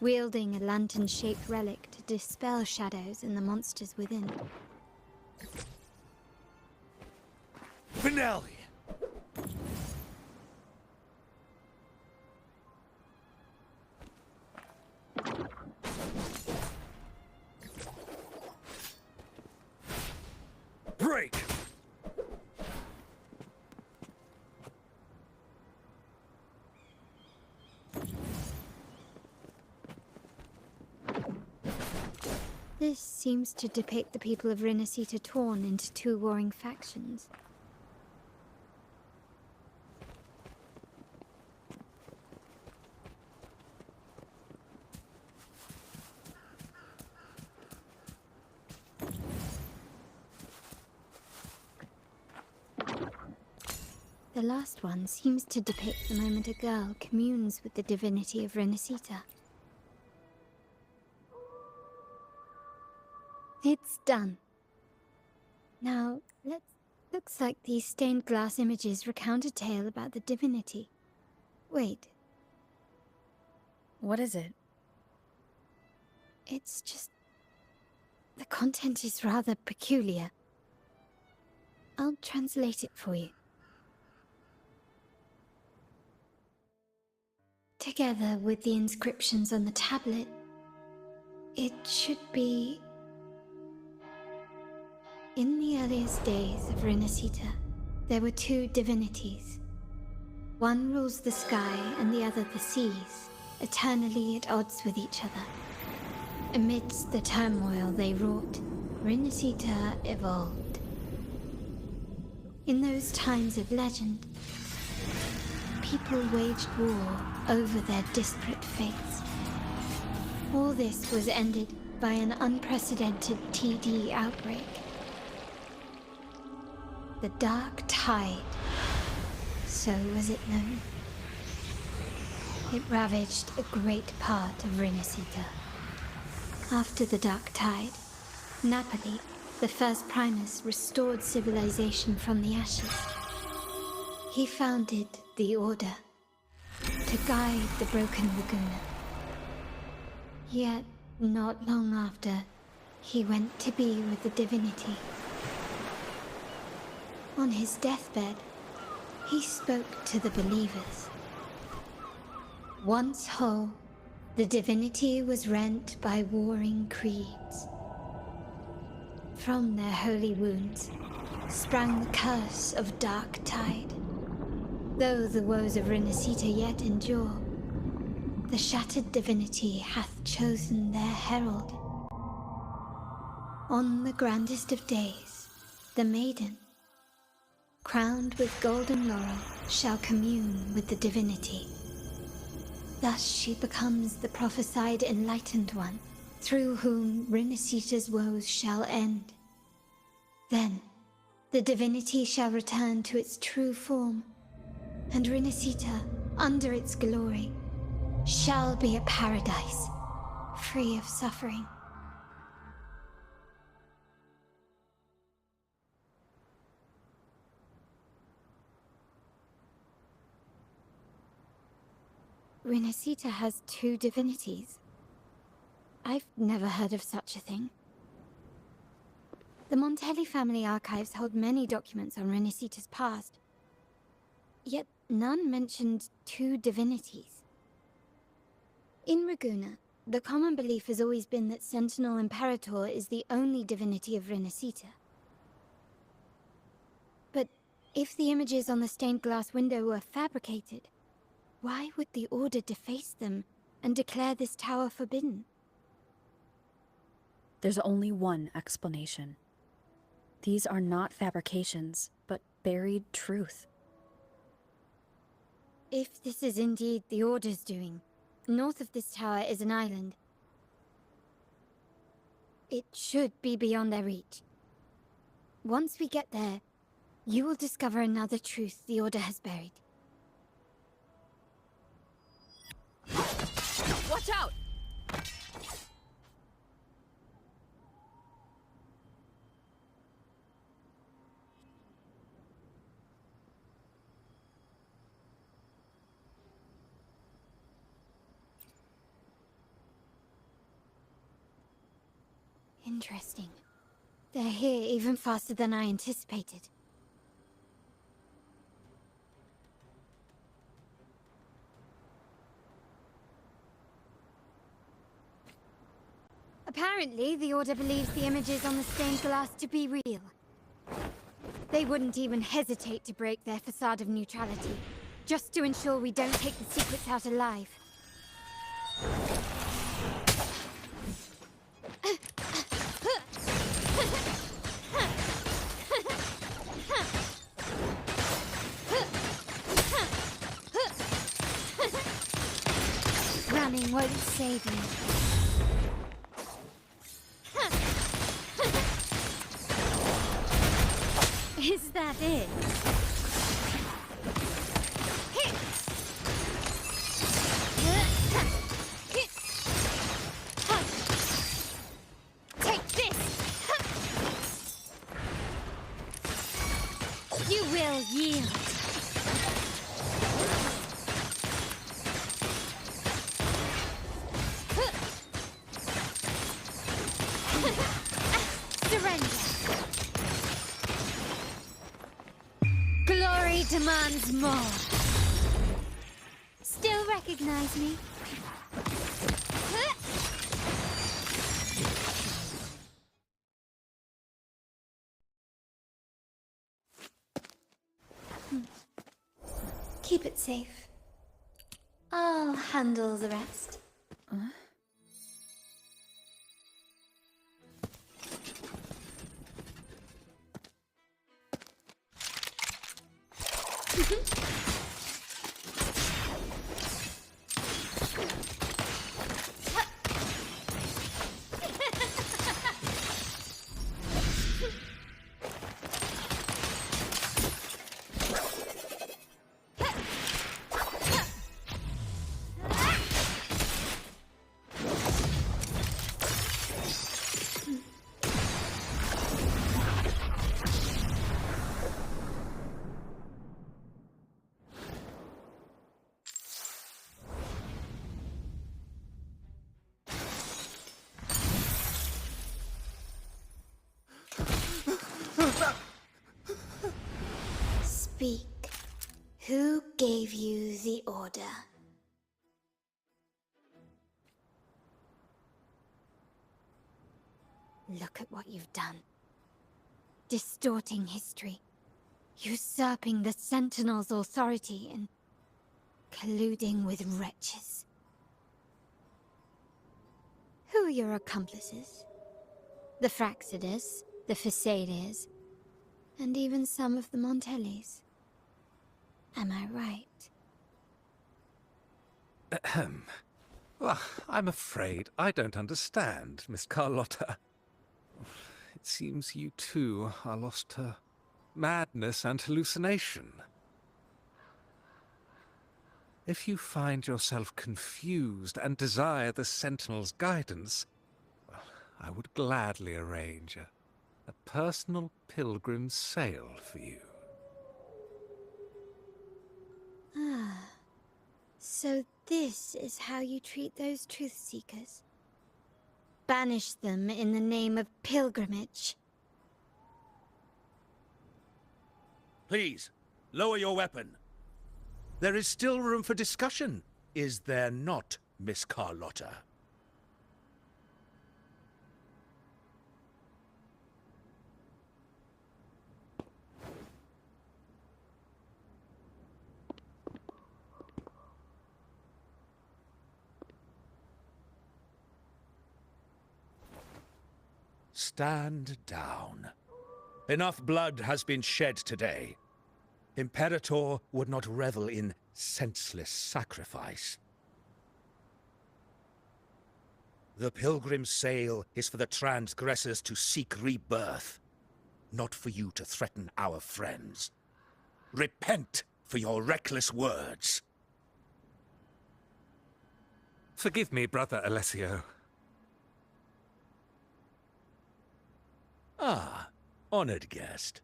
wielding a lantern-shaped relic to dispel shadows and the monsters within. Finale! Break! This seems to depict the people of Rinasita torn into two warring factions. The last one seems to depict the moment a girl communes with the divinity of Rinasita. It's done. Now, looks like these stained glass images recount a tale about the divinity. Wait. What is it? It's just... the content is rather peculiar. I'll translate it for you. Together with the inscriptions on the tablet, it should be... In the earliest days of Rinasita, there were two divinities. One rules the sky and the other the seas, eternally at odds with each other. Amidst the turmoil they wrought, Rinasita evolved. In those times of legend, people waged war over their disparate fates. All this was ended by an unprecedented TD outbreak. The Dark Tide, so was it known. It ravaged a great part of Rinasita. After the Dark Tide, Napoli, the first Primus, restored civilization from the ashes. He founded the Order to guide the broken Laguna. Yet, not long after, he went to be with the divinity. On his deathbed, he spoke to the believers. Once whole, the divinity was rent by warring creeds. From their holy wounds sprang the curse of Dark Tide. Though the woes of Rinasita yet endure, the shattered divinity hath chosen their herald. On the grandest of days, the maiden, crowned with golden laurel, shall commune with the divinity. Thus she becomes the prophesied enlightened one, through whom Rinasita's woes shall end. Then, the divinity shall return to its true form, and Rinasita, under its glory, shall be a paradise, free of suffering. Rinasita has two divinities. I've never heard of such a thing. The Montelli family archives hold many documents on Rinasita's past, yet none mentioned two divinities. In Ragusa, the common belief has always been that Sentinel Imperator is the only divinity of Rinasita. But if the images on the stained glass window were fabricated, why would the Order deface them and declare this tower forbidden? There's only one explanation. These are not fabrications, but buried truth. If this is indeed the Order's doing, north of this tower is an island. It should be beyond their reach. Once we get there, you will discover another truth the Order has buried. Watch out! Interesting. They're here even faster than I anticipated. Apparently, the Order believes the images on the stained glass to be real. They wouldn't even hesitate to break their facade of neutrality, just to ensure we don't take the secrets out alive. Running won't save me. Is that it? Take this! You will yield. Surrender. Glory demands more. Still recognize me? Keep it safe. I'll handle the rest. Speak. Who gave you the order? Look at what you've done. Distorting history. Usurping the Sentinel's authority and colluding with wretches. Who are your accomplices? The Fraxidus, the Phasaelus, and even some of the Montellis. Am I right? Ahem. Well, I'm afraid I don't understand, Miss Carlotta. It seems you too are lost to madness and hallucination. If you find yourself confused and desire the Sentinel's guidance, well, I would gladly arrange a personal pilgrim sail for you. Ah, so this is how you treat those truth-seekers? Banish them in the name of pilgrimage. Please, lower your weapon. There is still room for discussion, is there not, Miss Carlotta? Stand down. Enough blood has been shed today. Imperator would not revel in senseless sacrifice. The pilgrim's sail is for the transgressors to seek rebirth, not for you to threaten our friends. Repent for your reckless words. Forgive me, Brother Alessio. Ah, honored guest.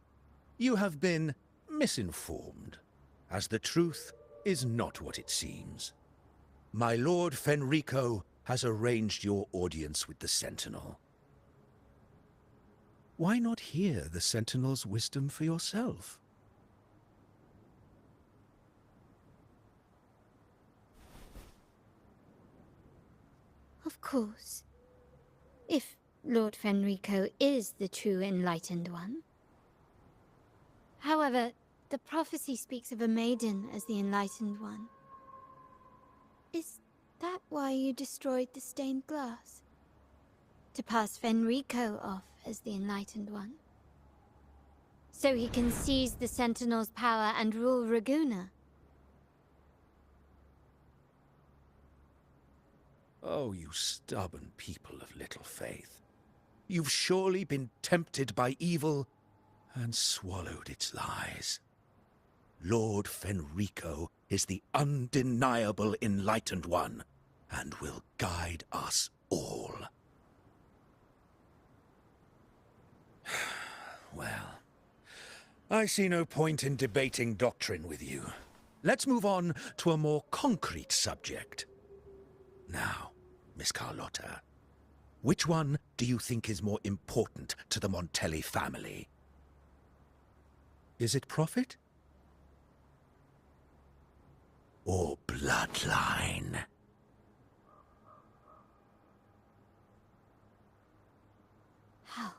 You have been misinformed, as the truth is not what it seems. My Lord Fenrico has arranged your audience with the Sentinel. Why not hear the Sentinel's wisdom for yourself? Of course. If Lord Fenrico is the true Enlightened One. However, the prophecy speaks of a maiden as the Enlightened One. Is that why you destroyed the stained glass? To pass Fenrico off as the Enlightened One? So he can seize the Sentinel's power and rule Raguna? Oh, you stubborn people of little faith. You've surely been tempted by evil and swallowed its lies. Lord Fenrico is the undeniable Enlightened One, and will guide us all. Well, I see no point in debating doctrine with you. Let's move on to a more concrete subject. Now, Miss Carlotta, which one do you think is more important to the Montelli family? Is it profit? Or bloodline? How?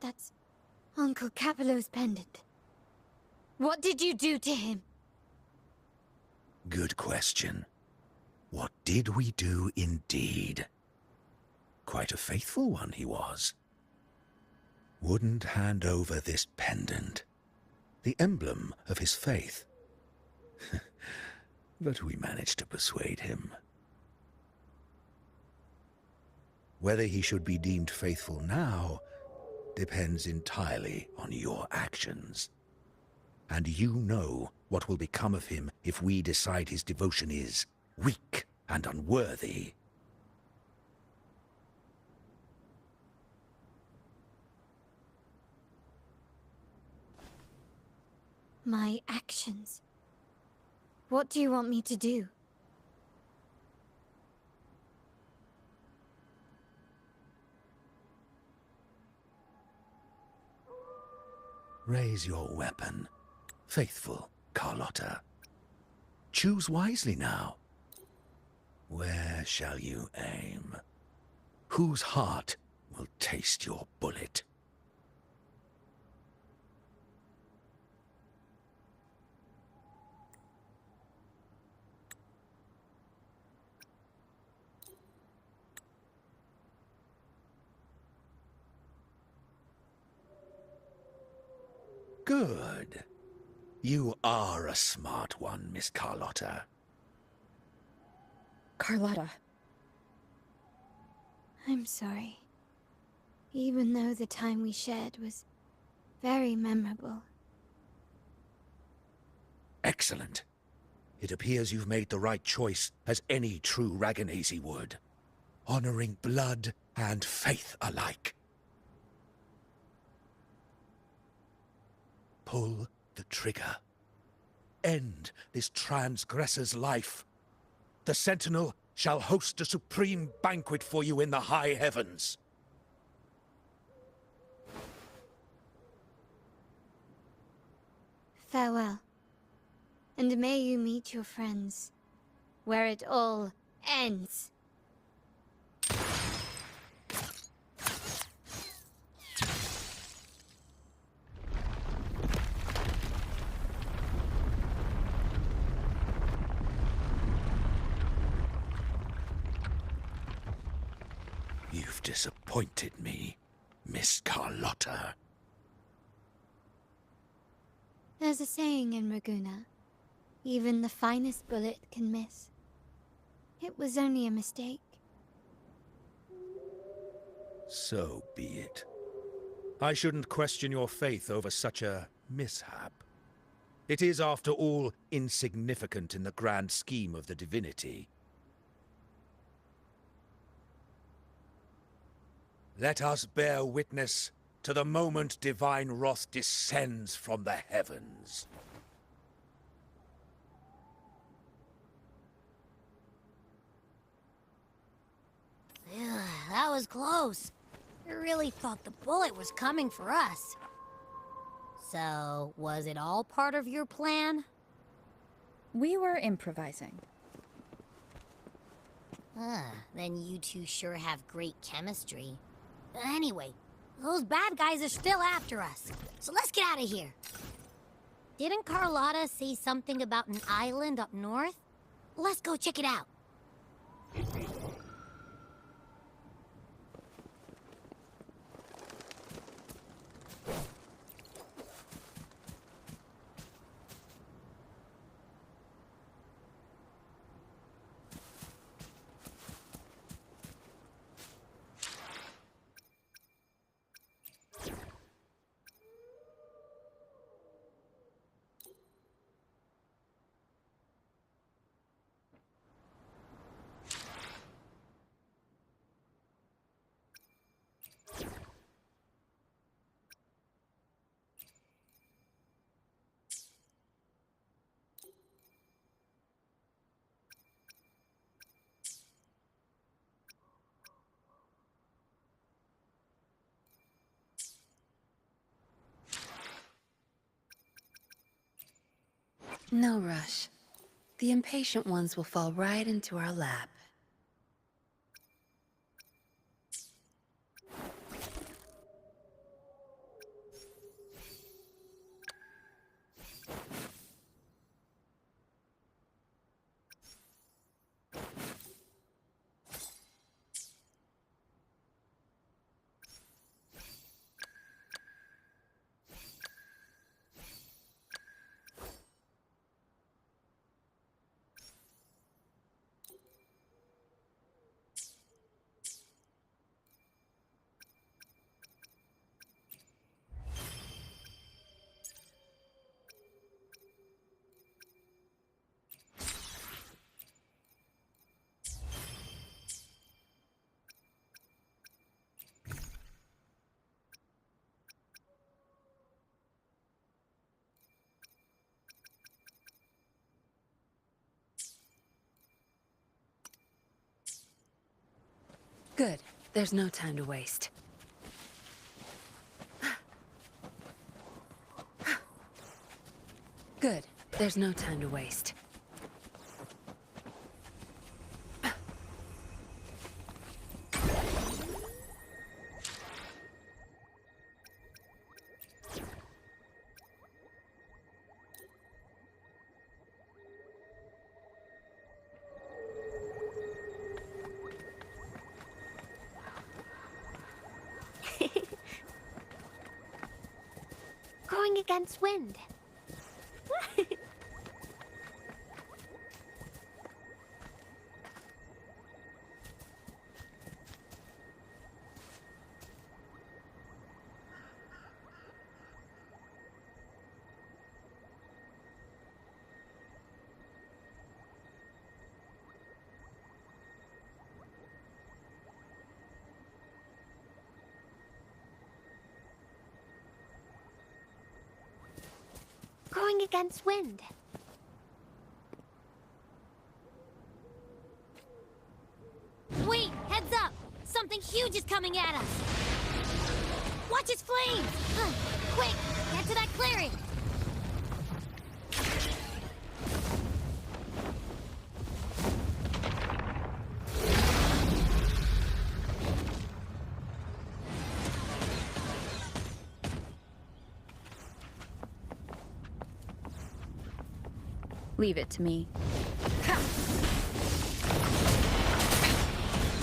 That's Uncle Capello's pendant. What did you do to him? Good question. What did we do indeed? Quite a faithful one he was. Wouldn't hand over this pendant, the emblem of his faith. But we managed to persuade him. Whether he should be deemed faithful now depends entirely on your actions. And you know what will become of him if we decide his devotion is weak and unworthy. My actions? What do you want me to do? Raise your weapon, faithful Carlotta. Choose wisely now. Where shall you aim? Whose heart will taste your bullet? Good. You are a smart one, Miss Carlotta. Carlotta. I'm sorry. Even though the time we shared was very memorable. Excellent. It appears you've made the right choice, as any true Ragganese would. Honoring blood and faith alike. Pull the trigger. End this transgressor's life. The Sentinel shall host a supreme banquet for you in the high heavens. Farewell. And may you meet your friends, where it all ends. You've disappointed me, Miss Carlotta. There's a saying in Raguna, even the finest bullet can miss. It was only a mistake. So be it. I shouldn't question your faith over such a mishap. It is, after all, insignificant in the grand scheme of the divinity. Let us bear witness to the moment divine wrath descends from the heavens. That was close. I really thought the bullet was coming for us. So, was it all part of your plan? We were improvising. Then you two sure have great chemistry. Anyway, those bad guys are still after us, so let's get out of here. Didn't Carlotta say something about an island up north? Let's go check it out. No rush. The impatient ones will fall right into our lap. Good. There's no time to waste. Good. There's no time to waste. Going against wind. Going against wind. Wait, heads up! Something huge is coming at us! Watch its flames! Quick, get to that clearing! Leave it to me.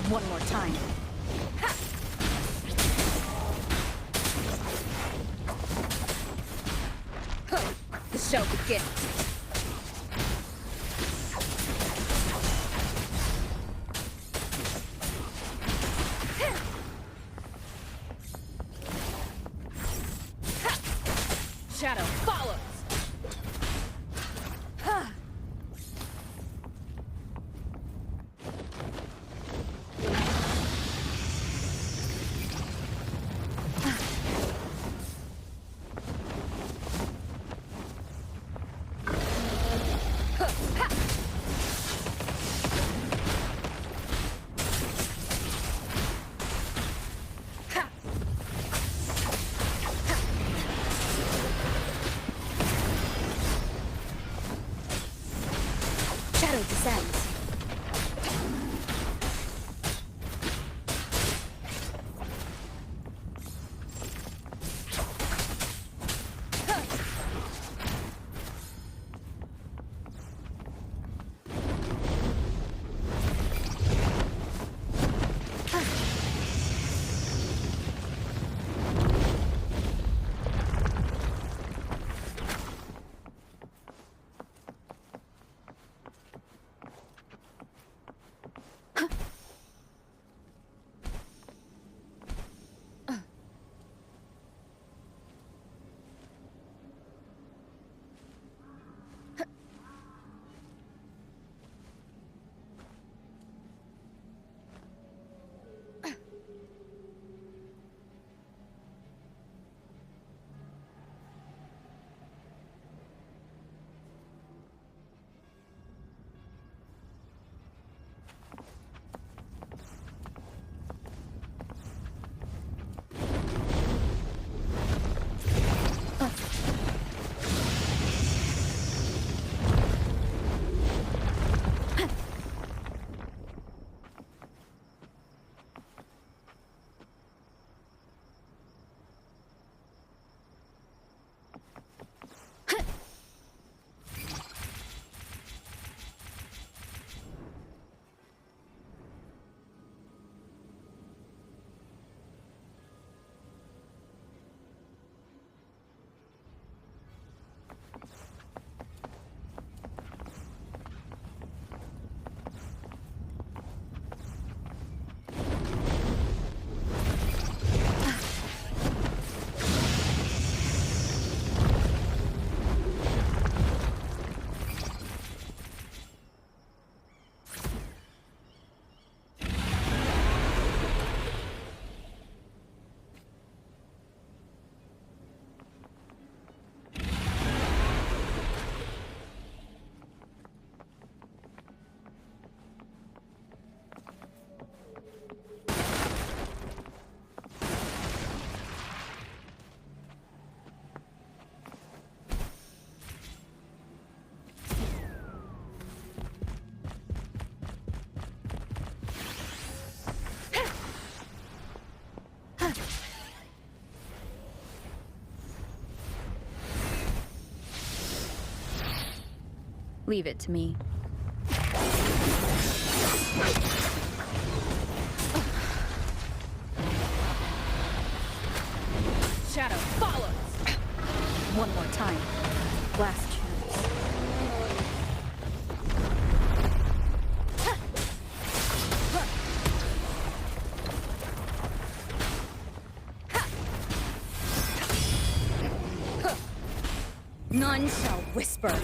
One more time. The show begins. Shadow follows. Leave it to me. Shadow, follow! One more time. Last chance. None shall whisper.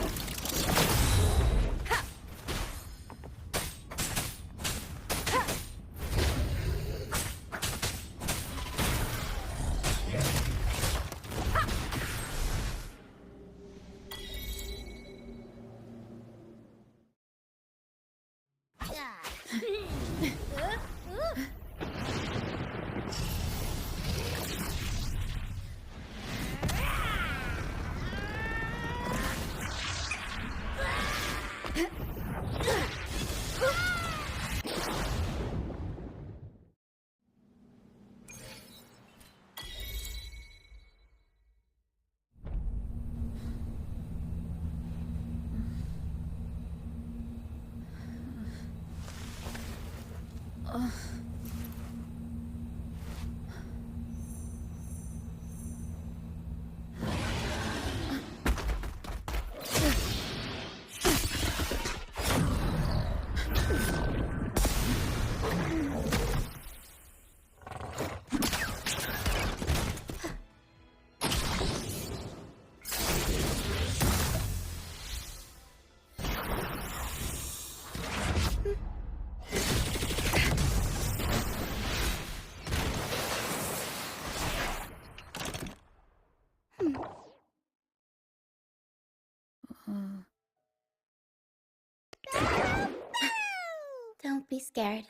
Don't be scared.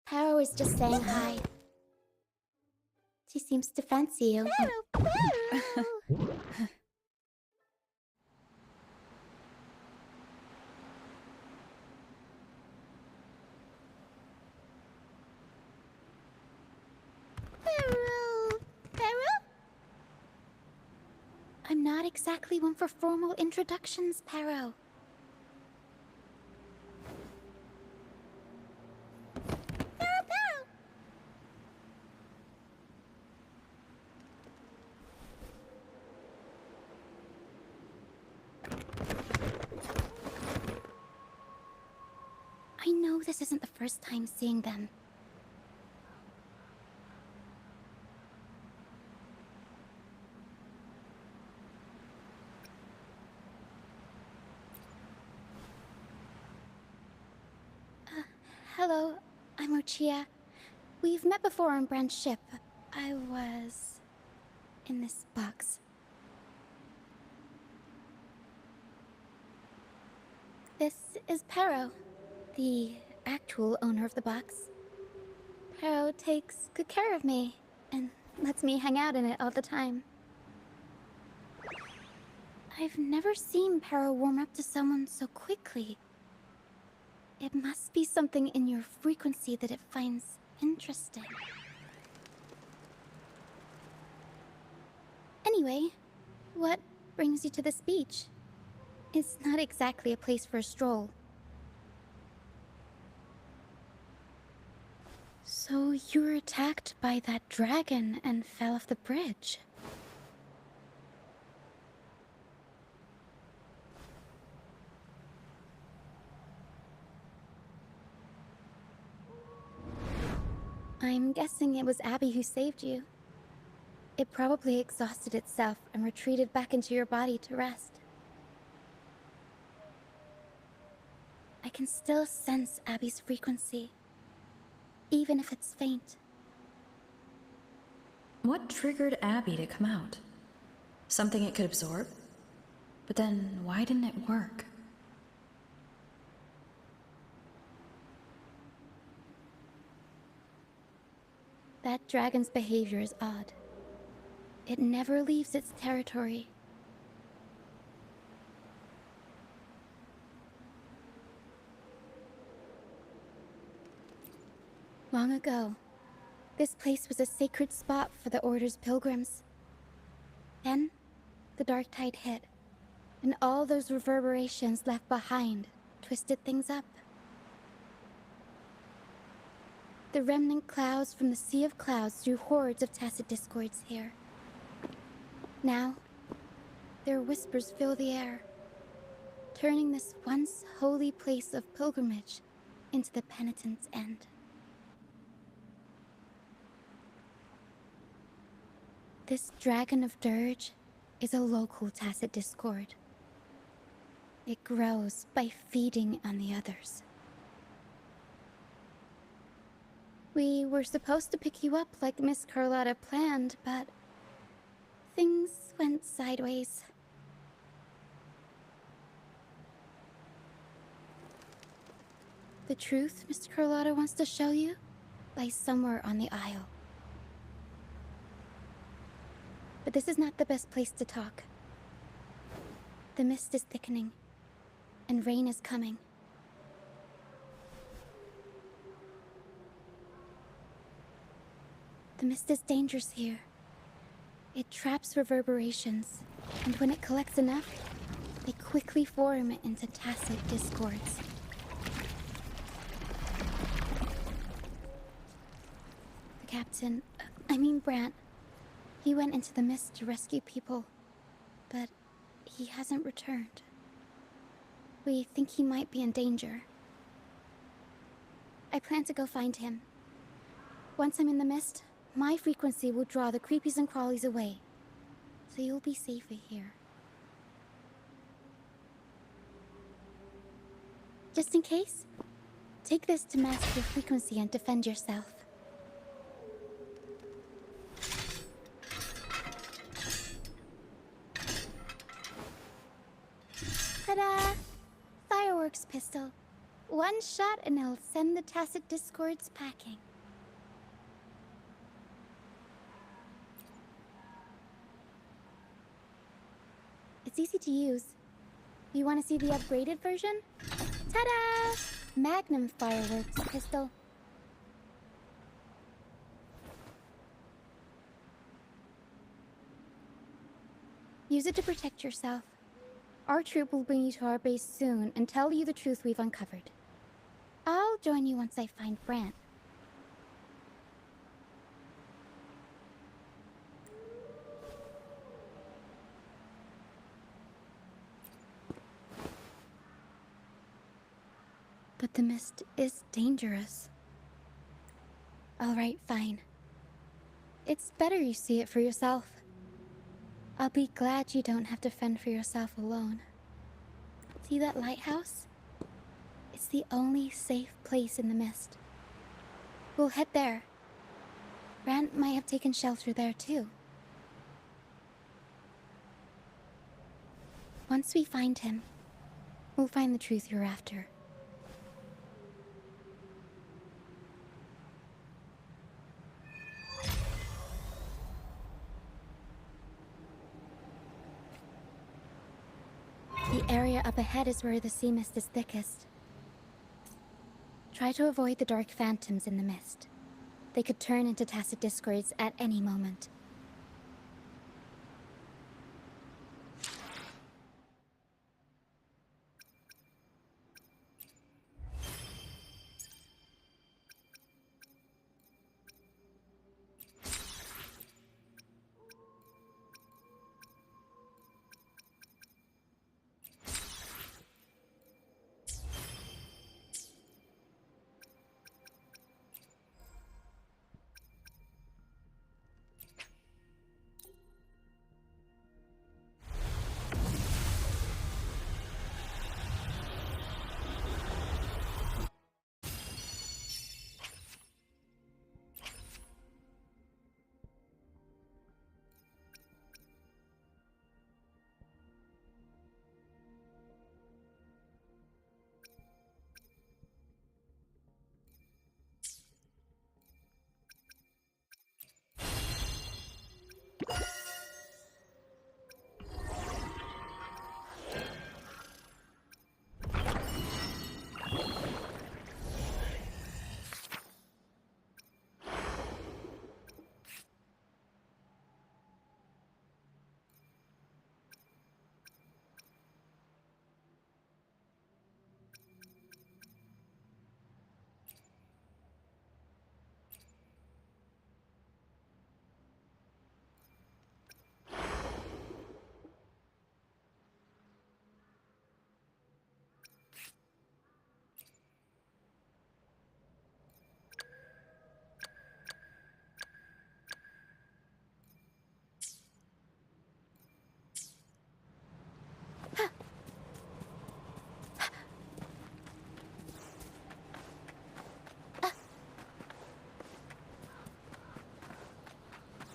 Paro is just saying hi. She seems to fancy you. I'm not exactly one for formal introductions, Paro. I know this isn't the first time seeing them. Hello, I'm Lucia. We've met before on Brand's ship. I was in this box. This is Paro, the actual owner of the box. Paro takes good care of me and lets me hang out in it all the time. I've never seen Paro warm up to someone so quickly. It must be something in your frequency that it finds interesting. Anyway, what brings you to this beach? It's not exactly a place for a stroll. So you were attacked by that dragon and fell off the bridge. I'm guessing it was Abby who saved you. It probably exhausted itself and retreated back into your body to rest. I can still sense Abby's frequency, even if it's faint. What triggered Abby to come out? Something it could absorb? But then, why didn't it work? That dragon's behavior is odd. It never leaves its territory. Long ago, this place was a sacred spot for the Order's pilgrims. Then, the dark tide hit, And all those reverberations left behind twisted things up. The remnant clouds from the sea of clouds drew hordes of tacit discords here. Now, their whispers fill the air, turning this once holy place of pilgrimage into the penitent's end. This dragon of dirge is a local tacit discord. It grows by feeding on the others. We were supposed to pick you up like Miss Carlotta planned, but things went sideways. The truth Mr. Carlotta wants to show you lies somewhere on the aisle. But this is not the best place to talk. The mist is thickening, and rain is coming. The mist is dangerous here. It traps reverberations, and when it collects enough, they quickly form into tacit discords. The captain, Brant, he went into the mist to rescue people, but he hasn't returned. We think he might be in danger. I plan to go find him. Once I'm in the mist, my frequency will draw the creepies and crawlies away, so you'll be safer here. Just in case, take this to mask your frequency and defend yourself. Ta-da! Fireworks pistol. One shot and it'll send the tacit discords packing. It's easy to use. You want to see the upgraded version? Ta-da! Magnum fireworks pistol. Use it to protect yourself. Our troop will bring you to our base soon and tell you the truth we've uncovered. I'll join you once I find Brant. But the mist is dangerous. All right, fine. It's better you see it for yourself. I'll be glad you don't have to fend for yourself alone. See that lighthouse? It's the only safe place in the mist. We'll head there. Brant might have taken shelter there too. Once we find him, we'll find the truth you're after. The area up ahead is where the sea mist is thickest. Try to avoid the dark phantoms in the mist. They could turn into tacit discords at any moment.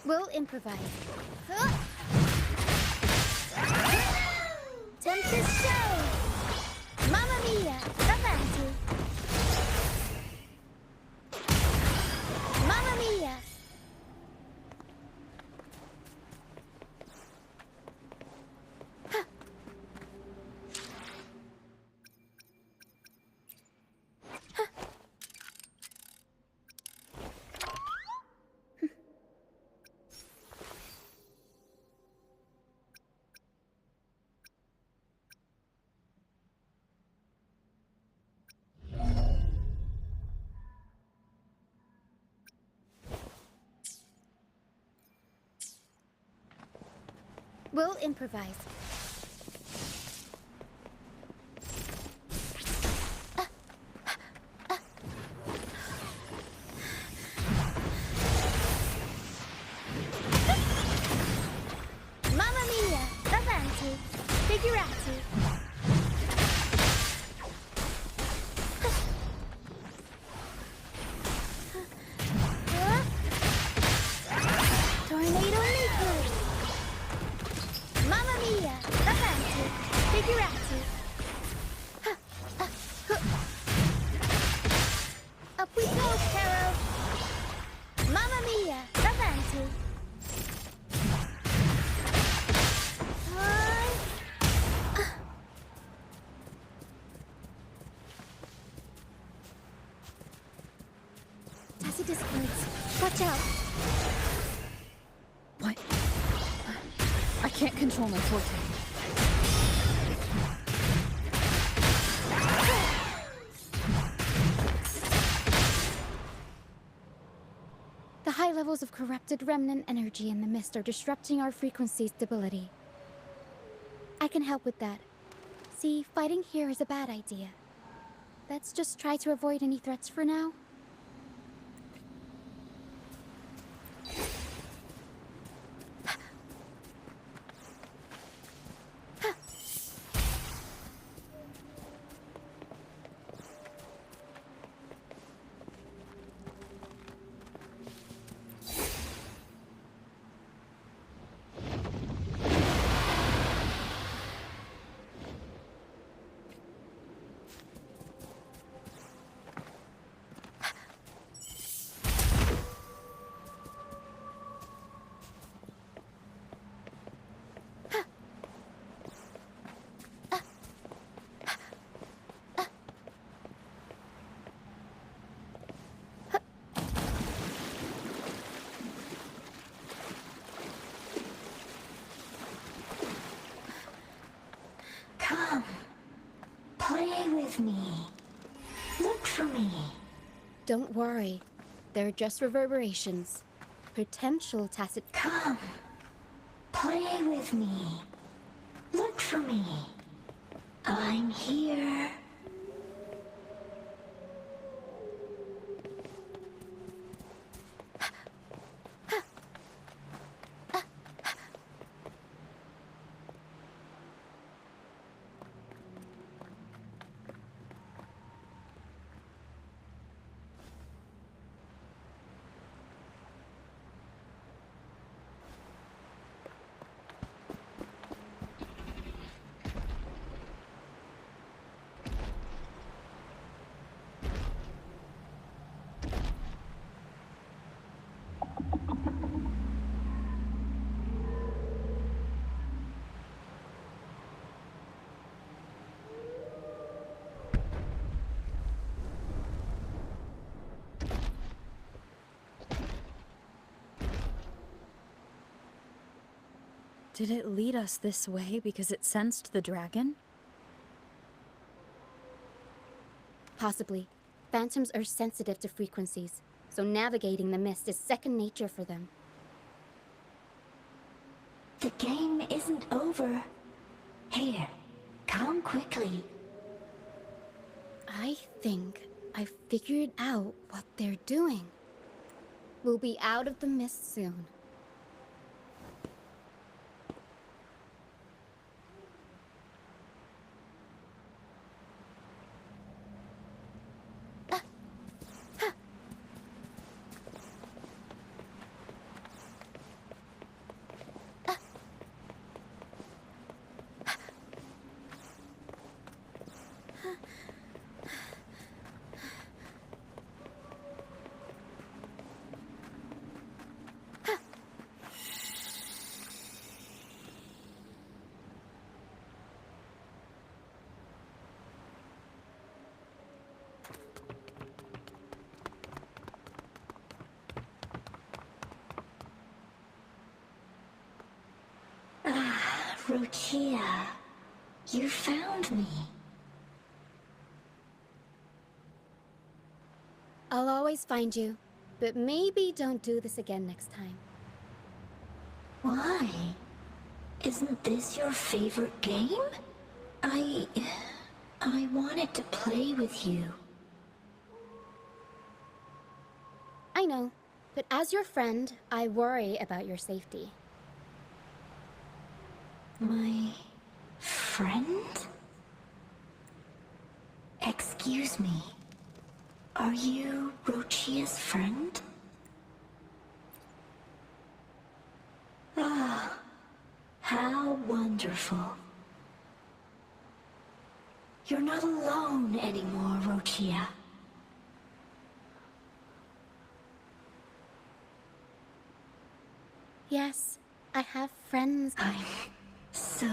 We'll improvise. Tempest show! Mamma mia! Avanti! Mamma mia! We'll improvise. Mamma mia! Avanti! Figurati! Tornado leapers! Mamma mia! Avanti! Figurati! Up we go, Caro! Mamma mia! Avanti! Tassie discords. Watch out! What? I can't control my forte. The high levels of corrupted remnant energy in the mist are disrupting our frequency stability. I can help with that. See, fighting here is a bad idea. Let's just try to avoid any threats for now. Come. Play with me. Look for me. Don't worry. They're just reverberations. Potential tacit... Come. Play with me. Look for me. I'm here. Did it lead us this way because it sensed the dragon? Possibly. Phantoms are sensitive to frequencies, so navigating the mist is second nature for them. The game isn't over. Here, come quickly. I think I figured out what they're doing. We'll be out of the mist soon. Rochia, you found me. I'll always find you, but maybe don't do this again next time. Why? Isn't this your favorite game? I wanted to play with you. I know, but as your friend, I worry about your safety. My friend? Excuse me. Are you Rochia's friend? Ah, how wonderful. You're not alone anymore, Rochia. Yes, I have friends. I'm so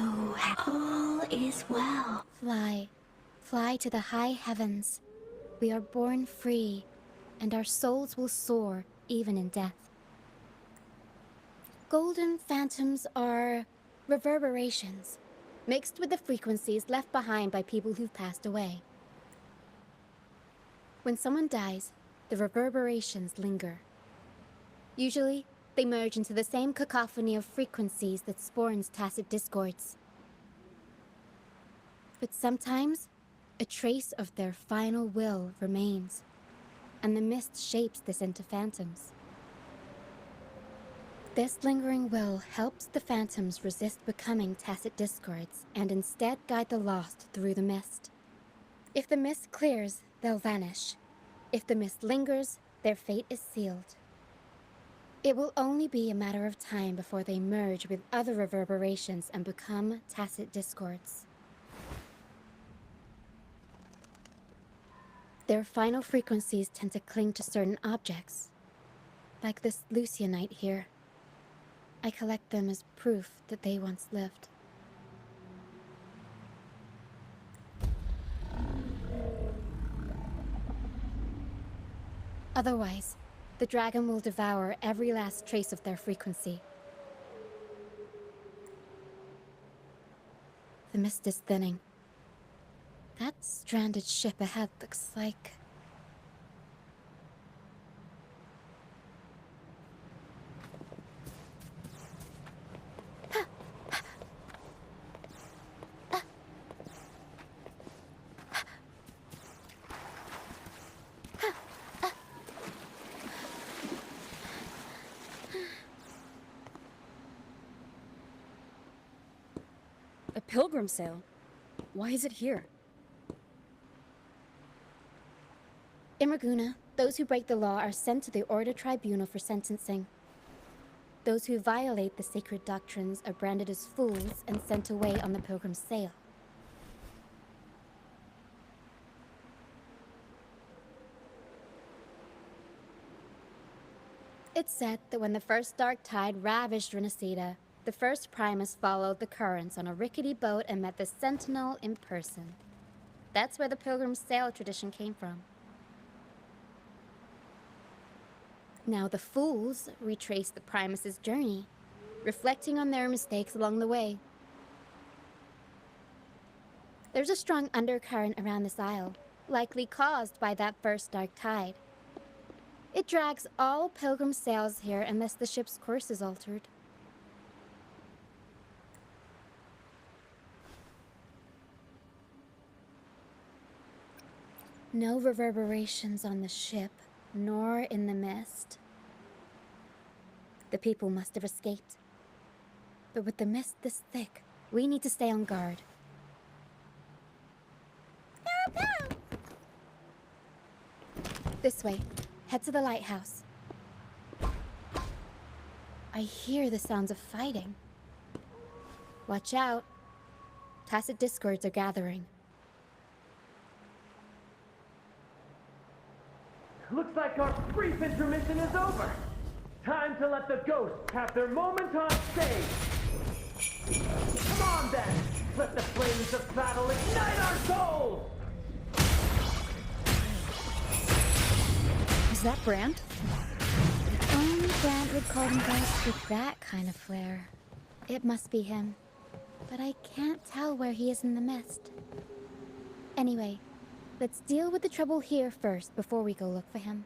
all is well. Fly. Fly to the high heavens. We are born free, and our souls will soar even in death. Golden phantoms are reverberations, mixed with the frequencies left behind by people who've passed away. When someone dies, the reverberations linger. Usually, they merge into the same cacophony of frequencies that spawns tacit discords. But sometimes, a trace of their final will remains, and the mist shapes this into phantoms. This lingering will helps the phantoms resist becoming tacit discords and instead guide the lost through the mist. If the mist clears, they'll vanish. If the mist lingers, their fate is sealed. It will only be a matter of time before they merge with other reverberations and become tacit discords. Their final frequencies tend to cling to certain objects, like this Lucianite here. I collect them as proof that they once lived. Otherwise, the dragon will devour every last trace of their frequency. The mist is thinning. That stranded ship ahead looks like... A pilgrim sale? Why is it here? In Raguna, those who break the law are sent to the Order Tribunal for sentencing. Those who violate the sacred doctrines are branded as fools and sent away on the pilgrim sale. It's said that when the first dark tide ravaged Renacida, the first Primus followed the currents on a rickety boat and met the Sentinel in person. That's where the pilgrim sail tradition came from. Now the fools retrace the Primus's journey, reflecting on their mistakes along the way. There's a strong undercurrent around this isle, likely caused by that first dark tide. It drags all pilgrim sails here unless the ship's course is altered. No reverberations on the ship, nor in the mist. The people must have escaped. But with the mist this thick, we need to stay on guard. This way. Head to the lighthouse. I hear the sounds of fighting. Watch out. Tacit discords are gathering. Looks like our brief intermission is over. Time to let the ghosts have their moment on stage. Come on then! Let the flames of battle ignite our souls! Is that Brant? Only Brant would call him ghost with that kind of flair. It must be him. but I can't tell where he is in the mist. Anyway, let's deal with the trouble here first before we go look for him.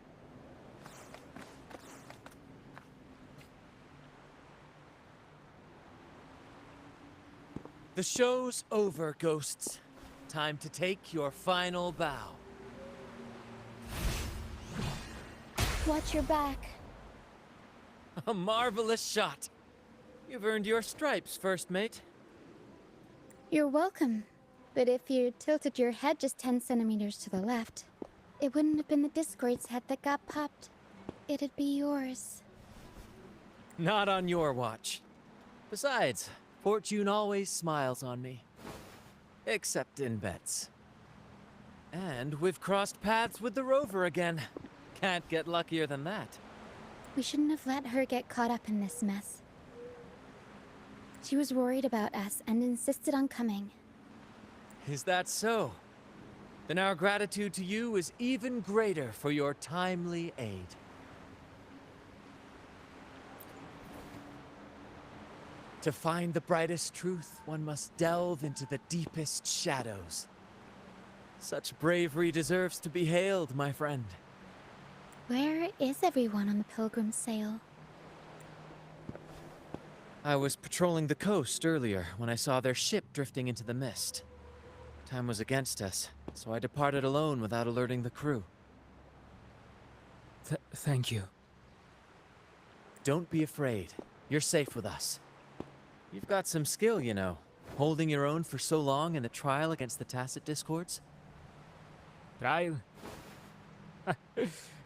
The show's over, ghosts. Time to take your final bow. Watch your back. A marvelous shot. You've earned your stripes, first mate. You're welcome. But if you tilted your head just 10 centimeters to the left, it wouldn't have been the Discord's head that got popped. It'd be yours. Not on your watch. Besides, fortune always smiles on me. Except in bets. And we've crossed paths with the rover again. Can't get luckier than that. We shouldn't have let her get caught up in this mess. She was worried about us and insisted on coming. Is that so? Then our gratitude to you is even greater for your timely aid. To find the brightest truth, one must delve into the deepest shadows. Such bravery deserves to be hailed, my friend. Where is everyone on the Pilgrim sail? I was patrolling the coast earlier when I saw their ship drifting into the mist. Time was against us, so I departed alone without alerting the crew. Thank you. Don't be afraid. You're safe with us. You've got some skill, you know, holding your own for so long in a trial against the Tacit Discords. Trial?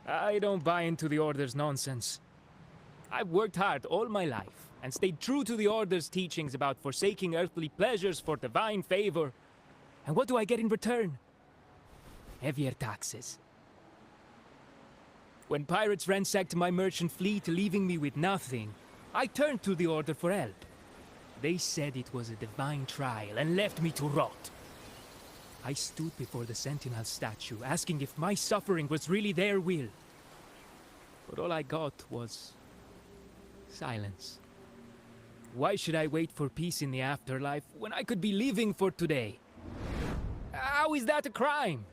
I don't buy into the Order's nonsense. I've worked hard all my life and stayed true to the Order's teachings about forsaking earthly pleasures for divine favor. And what do I get in return? Heavier taxes. When pirates ransacked my merchant fleet, leaving me with nothing, I turned to the Order for help. They said it was a divine trial and left me to rot. I stood before the Sentinel statue, asking if my suffering was really their will. But all I got was silence. Why should I wait for peace in the afterlife when I could be living for today? How is that a crime?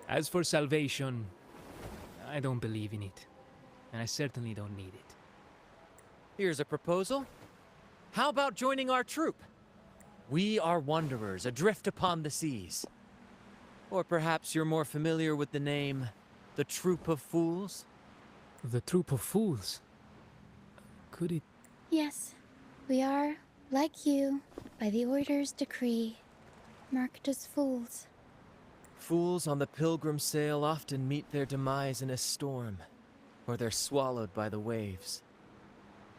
As for salvation, I don't believe in it. And I certainly don't need it. Here's a proposal. How about joining our troop? We are wanderers adrift upon the seas. Or perhaps you're more familiar with the name, the Troop of Fools? The Troop of Fools? Could it... Yes, we are, like you, by the Order's decree, marked as fools. Fools on the pilgrim sail often meet their demise in a storm, or they're swallowed by the waves.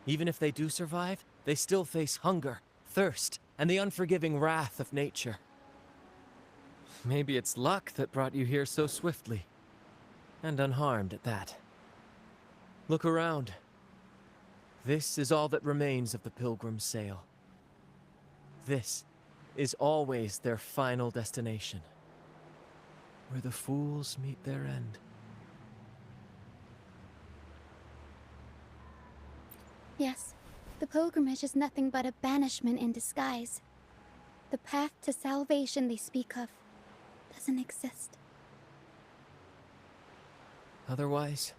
Even if they do survive, they still face hunger, thirst, and the unforgiving wrath of nature. Maybe it's luck that brought you here so swiftly, and unharmed at that. Look around. This is all that remains of the pilgrim sail. This is always their final destination, where the fools meet their end. Yes, the pilgrimage is nothing but a banishment in disguise. The path to salvation they speak of doesn't exist. Otherwise,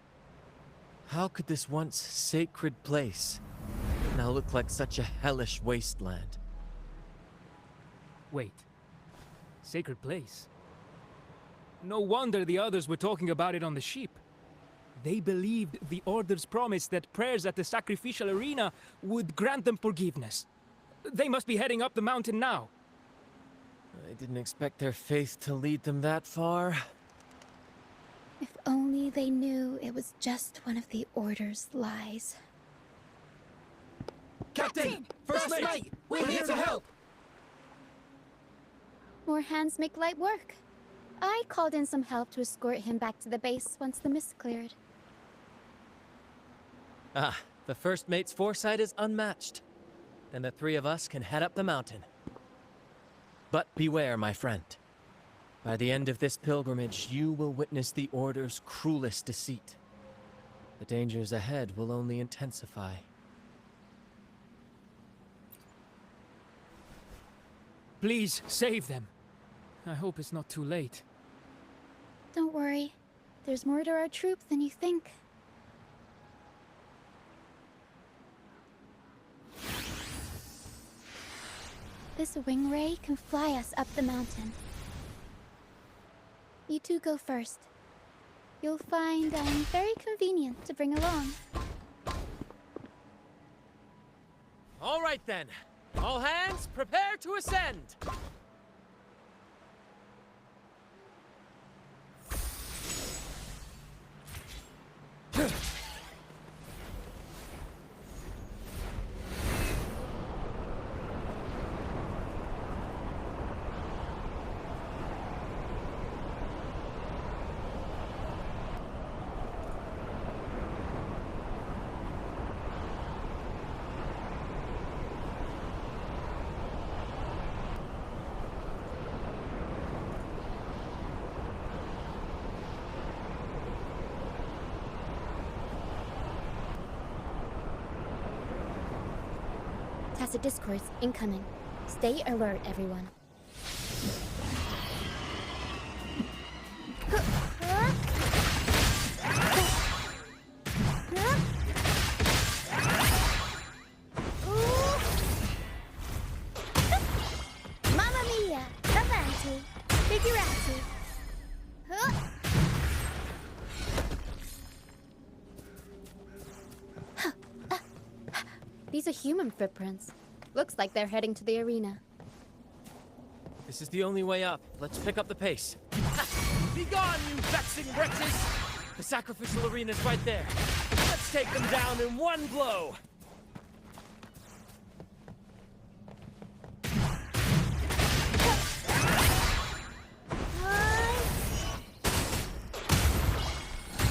how could this once sacred place now look like such a hellish wasteland? Wait. Sacred place? No wonder the others were talking about it on the ship. They believed the Order's promise that prayers at the sacrificial arena would grant them forgiveness. They must be heading up the mountain now. I didn't expect their faith to lead them that far. If only they knew it was just one of the Order's lies. Captain! First Mate! We're here to help! More hands make light work. I called in some help to escort him back to the base once the mist cleared. Ah, the First Mate's foresight is unmatched. Then the three of us can head up the mountain. But beware, my friend. By the end of this pilgrimage, you will witness the Order's cruelest deceit. The dangers ahead will only intensify. Please, save them. I hope it's not too late. Don't worry. There's more to our troop than you think. This wing ray can fly us up the mountain. You two go first. You'll find I'm very convenient to bring along. All right then. All hands, prepare to ascend! Tacit discords incoming. Stay alert, everyone. Mamma mia! Avanti! Figurati! These are human footprints. Looks like they're heading to the arena. This is the only way up. Let's pick up the pace. Be gone, you vexing wretches! The sacrificial arena's right there. Let's take them down in one blow!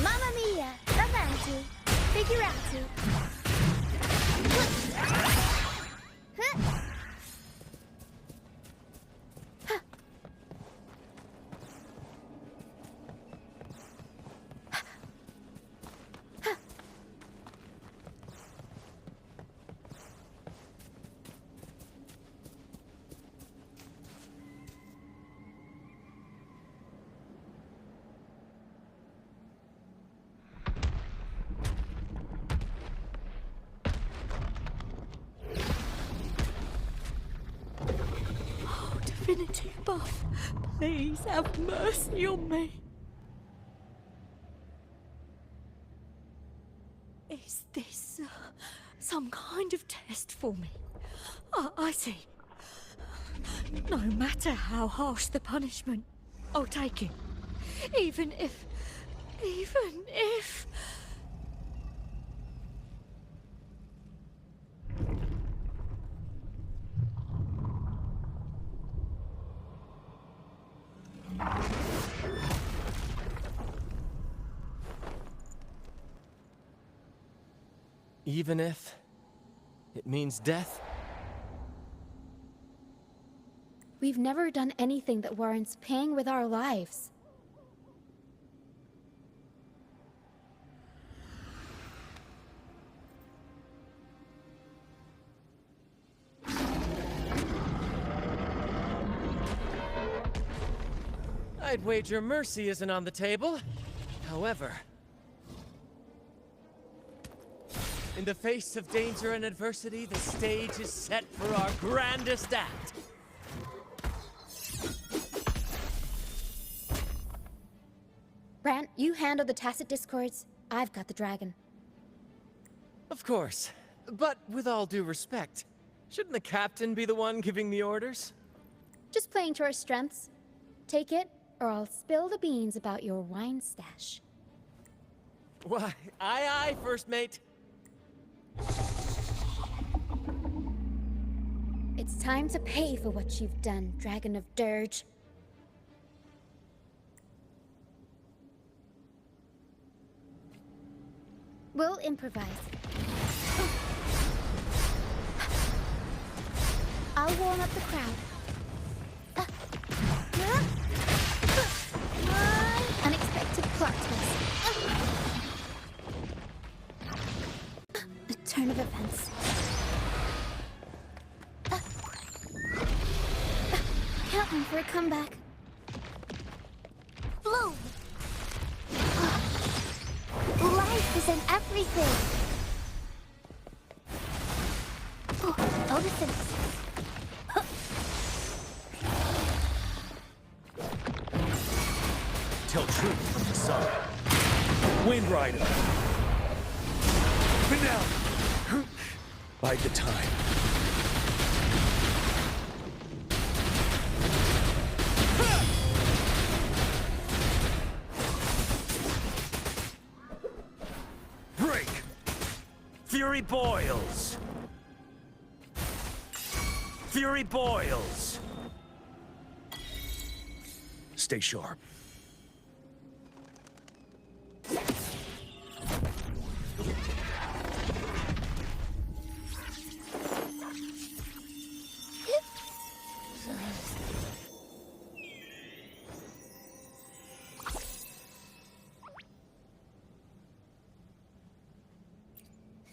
Mamma mia! Avanti! Figurati! Divinity buff, please have mercy on me. Is this some kind of test for me? I see. No matter how harsh the punishment, I'll take it. Even if... Even if it means death? We've never done anything that warrants paying with our lives. I'd wager mercy isn't on the table. However, in the face of danger and adversity, the stage is set for our grandest act. Brant, you handle the tacit discords. I've got the dragon. Of course. But with all due respect, shouldn't the captain be the one giving the orders? Just playing to our strengths. Take it, or I'll spill the beans about your wine stash. Why, aye, first mate. It's time to pay for what you've done, Dragon of Dirge. We'll improvise. I'll warm up the crowd. Unexpected plot twist. A turn of events. for a comeback. Bloom! Life is in everything. Oh, Odysseus. Tell truth from the sun. Wind Rider. Now. Bide the time. Break! Fury boils! Fury boils! Stay sharp.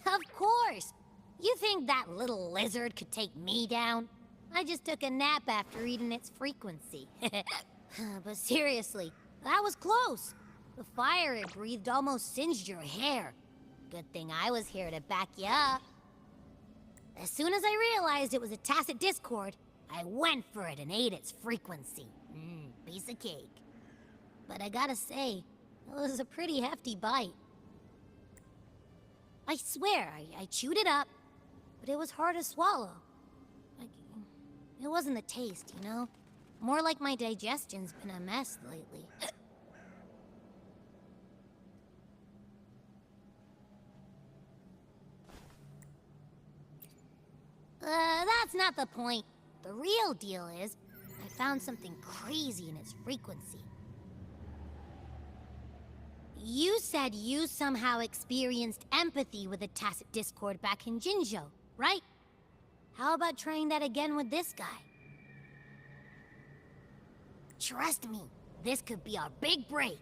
Of course! You think that little lizard could take me down? I just took a nap after eating its frequency. But seriously, that was close. The fire it breathed almost singed your hair. Good thing I was here to back you up. As soon as I realized it was a tacit discord, I went for it and ate its frequency. Piece of cake. But I gotta say, it was a pretty hefty bite. I swear, I chewed it up, but it was hard to swallow. It wasn't the taste, you know? More like my digestion's been a mess lately. That's not the point. The real deal is, I found something crazy in its frequency. You said you somehow experienced empathy with the tacit discord back in Jinzhou, right? How about trying that again with this guy? Trust me, this could be our big break.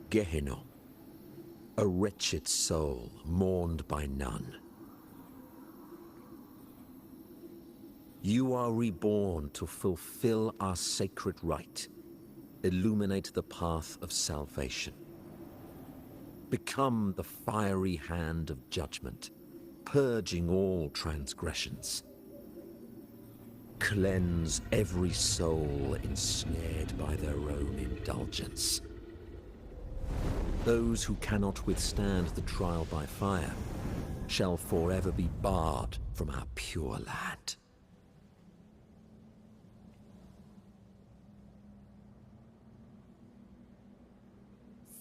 Gehenna, a wretched soul mourned by none. You are reborn to fulfill our sacred rite, illuminate the path of salvation. Become the fiery hand of judgment, purging all transgressions. Cleanse every soul ensnared by their own indulgence. Those who cannot withstand the trial by fire shall forever be barred from our pure land.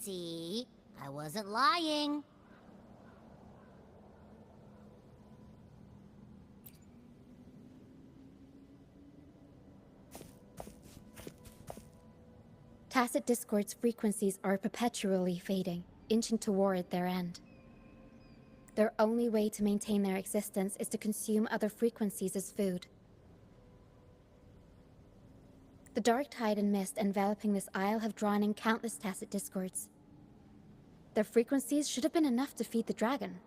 See? I wasn't lying. Tacit discord's frequencies are perpetually fading, inching toward their end. Their only way to maintain their existence is to consume other frequencies as food. The dark tide and mist enveloping this isle have drawn in countless tacit discords. Their frequencies should have been enough to feed the dragon.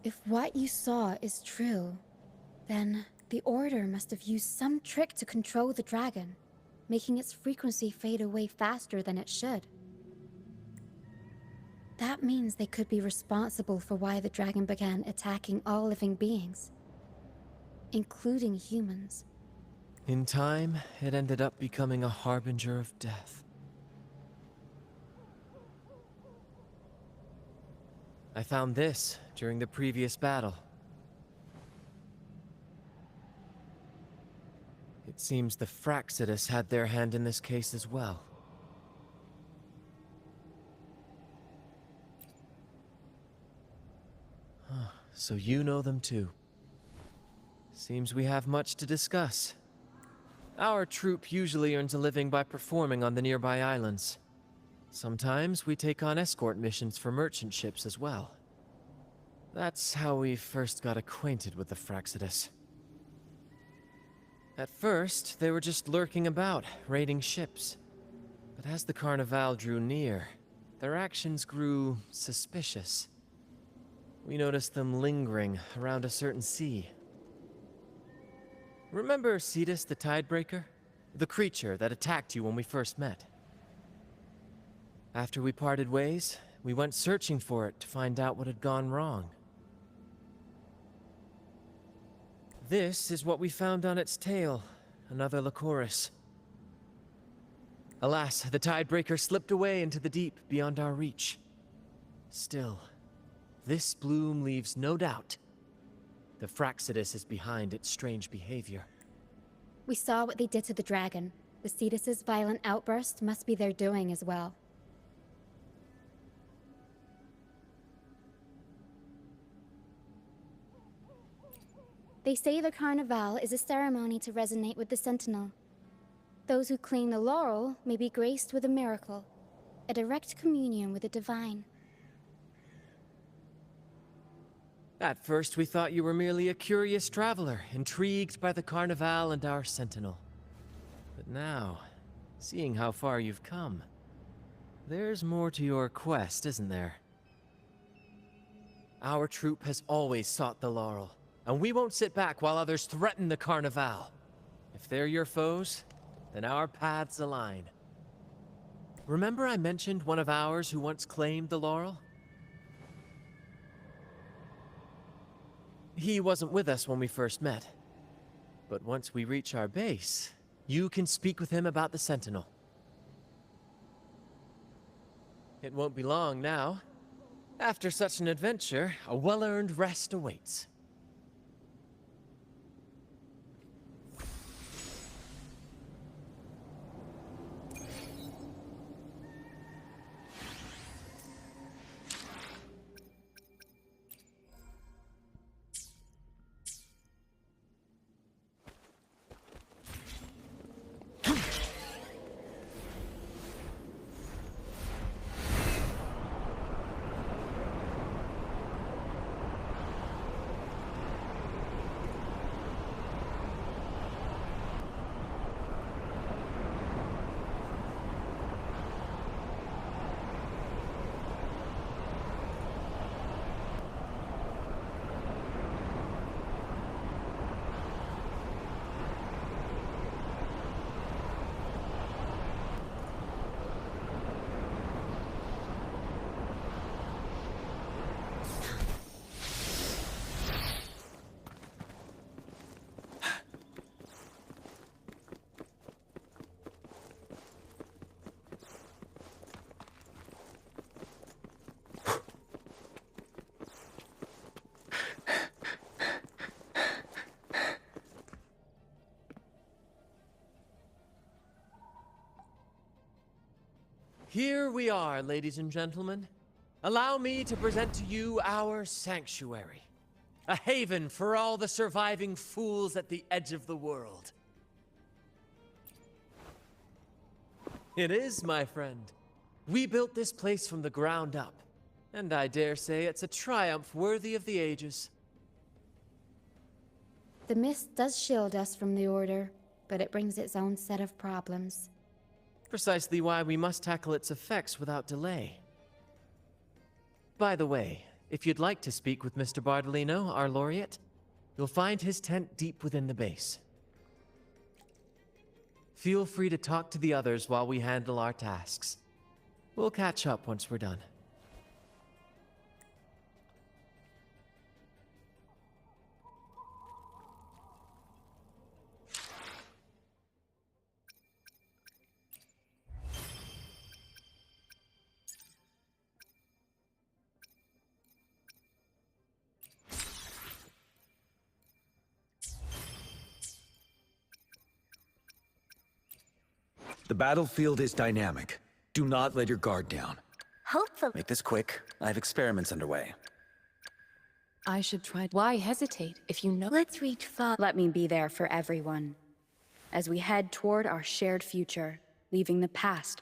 If what you saw is true, then the Order must have used some trick to control the dragon, making its frequency fade away faster than it should. That means they could be responsible for why the dragon began attacking all living beings, including humans. In time, it ended up becoming a harbinger of death. I found this during the previous battle. It seems the Fraxidus had their hand in this case as well. So you know them too. Seems we have much to discuss. Our troop usually earns a living by performing on the nearby islands. Sometimes we take on escort missions for merchant ships as well. That's how we first got acquainted with the Fraxidus. At first, they were just lurking about, raiding ships. But as the Carnival drew near, their actions grew suspicious. We noticed them lingering around a certain sea. Remember Cetus the Tidebreaker? The creature that attacked you when we first met? After we parted ways, we went searching for it to find out what had gone wrong. This is what we found on its tail, another Lycoris. Alas, the Tidebreaker slipped away into the deep beyond our reach. Still, this bloom leaves no doubt. The Fraxidus is behind its strange behavior. We saw what they did to the dragon. The Cetus's violent outburst must be their doing as well. They say the Carnival is a ceremony to resonate with the Sentinel. Those who claim the laurel may be graced with a miracle, a direct communion with the divine. At first, we thought you were merely a curious traveler, intrigued by the Carnival and our Sentinel. But now, seeing how far you've come, there's more to your quest, isn't there? Our troop has always sought the laurel, and we won't sit back while others threaten the Carnival. If they're your foes, then our paths align. Remember I mentioned one of ours who once claimed the laurel? He wasn't with us when we first met. But once we reach our base, you can speak with him about the Sentinel. It won't be long now. After such an adventure, a well-earned rest awaits. Here we are, ladies and gentlemen. Allow me to present to you our sanctuary. A haven for all the surviving fools at the edge of the world. It is, my friend. We built this place from the ground up, and I dare say it's a triumph worthy of the ages. The mist does shield us from the Order, but it brings its own set of problems. Precisely why we must tackle its effects without delay. By the way, if you'd like to speak with Mr. Bardolino, our laureate, you'll find his tent deep within the base. Feel free to talk to the others while we handle our tasks. We'll catch up once we're done. The battlefield is dynamic. Do not let your guard down. Hopefully. Make this quick. I have experiments underway. I should try. Why hesitate if you know? Let's reach far. Let me be there for everyone. As we head toward our shared future, leaving the past.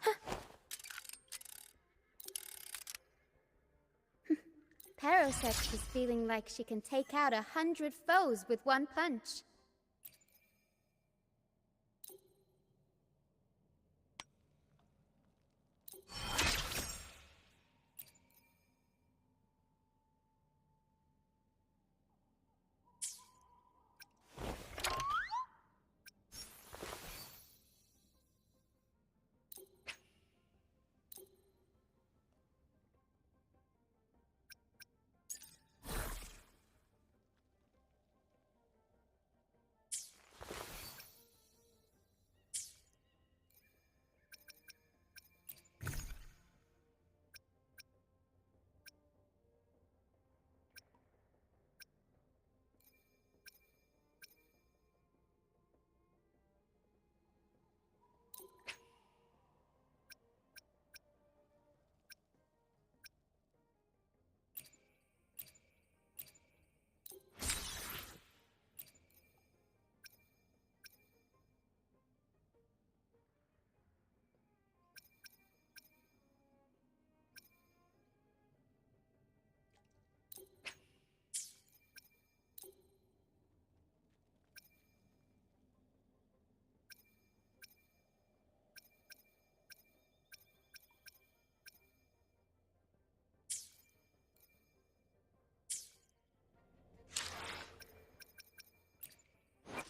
Pero said she's feeling like she can take out 100 foes with one punch.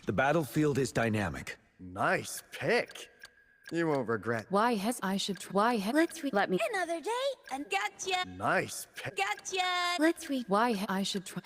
The battlefield is dynamic. Nice pick. You won't regret. Why has I should try? Why has let me Another day and gotcha. Nice pick. Gotcha. let's read. Why I should try?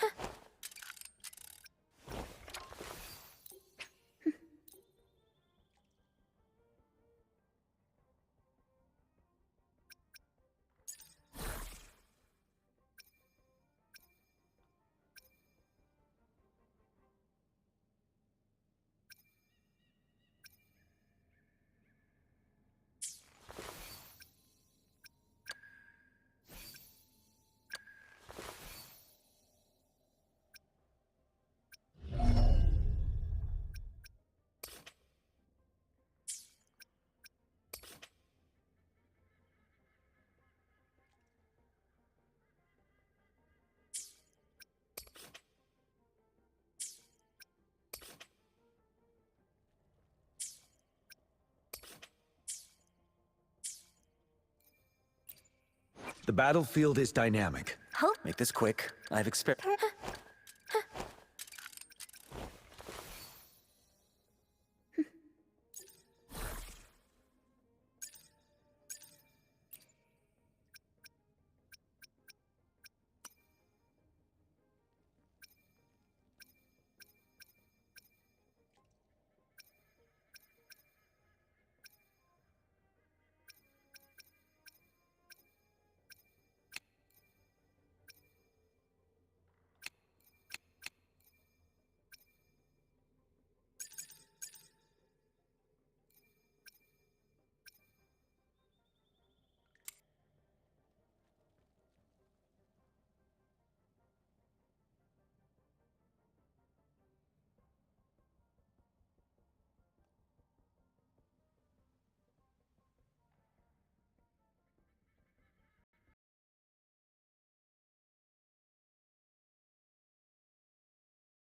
The battlefield is dynamic. Hope. Make this quick. I've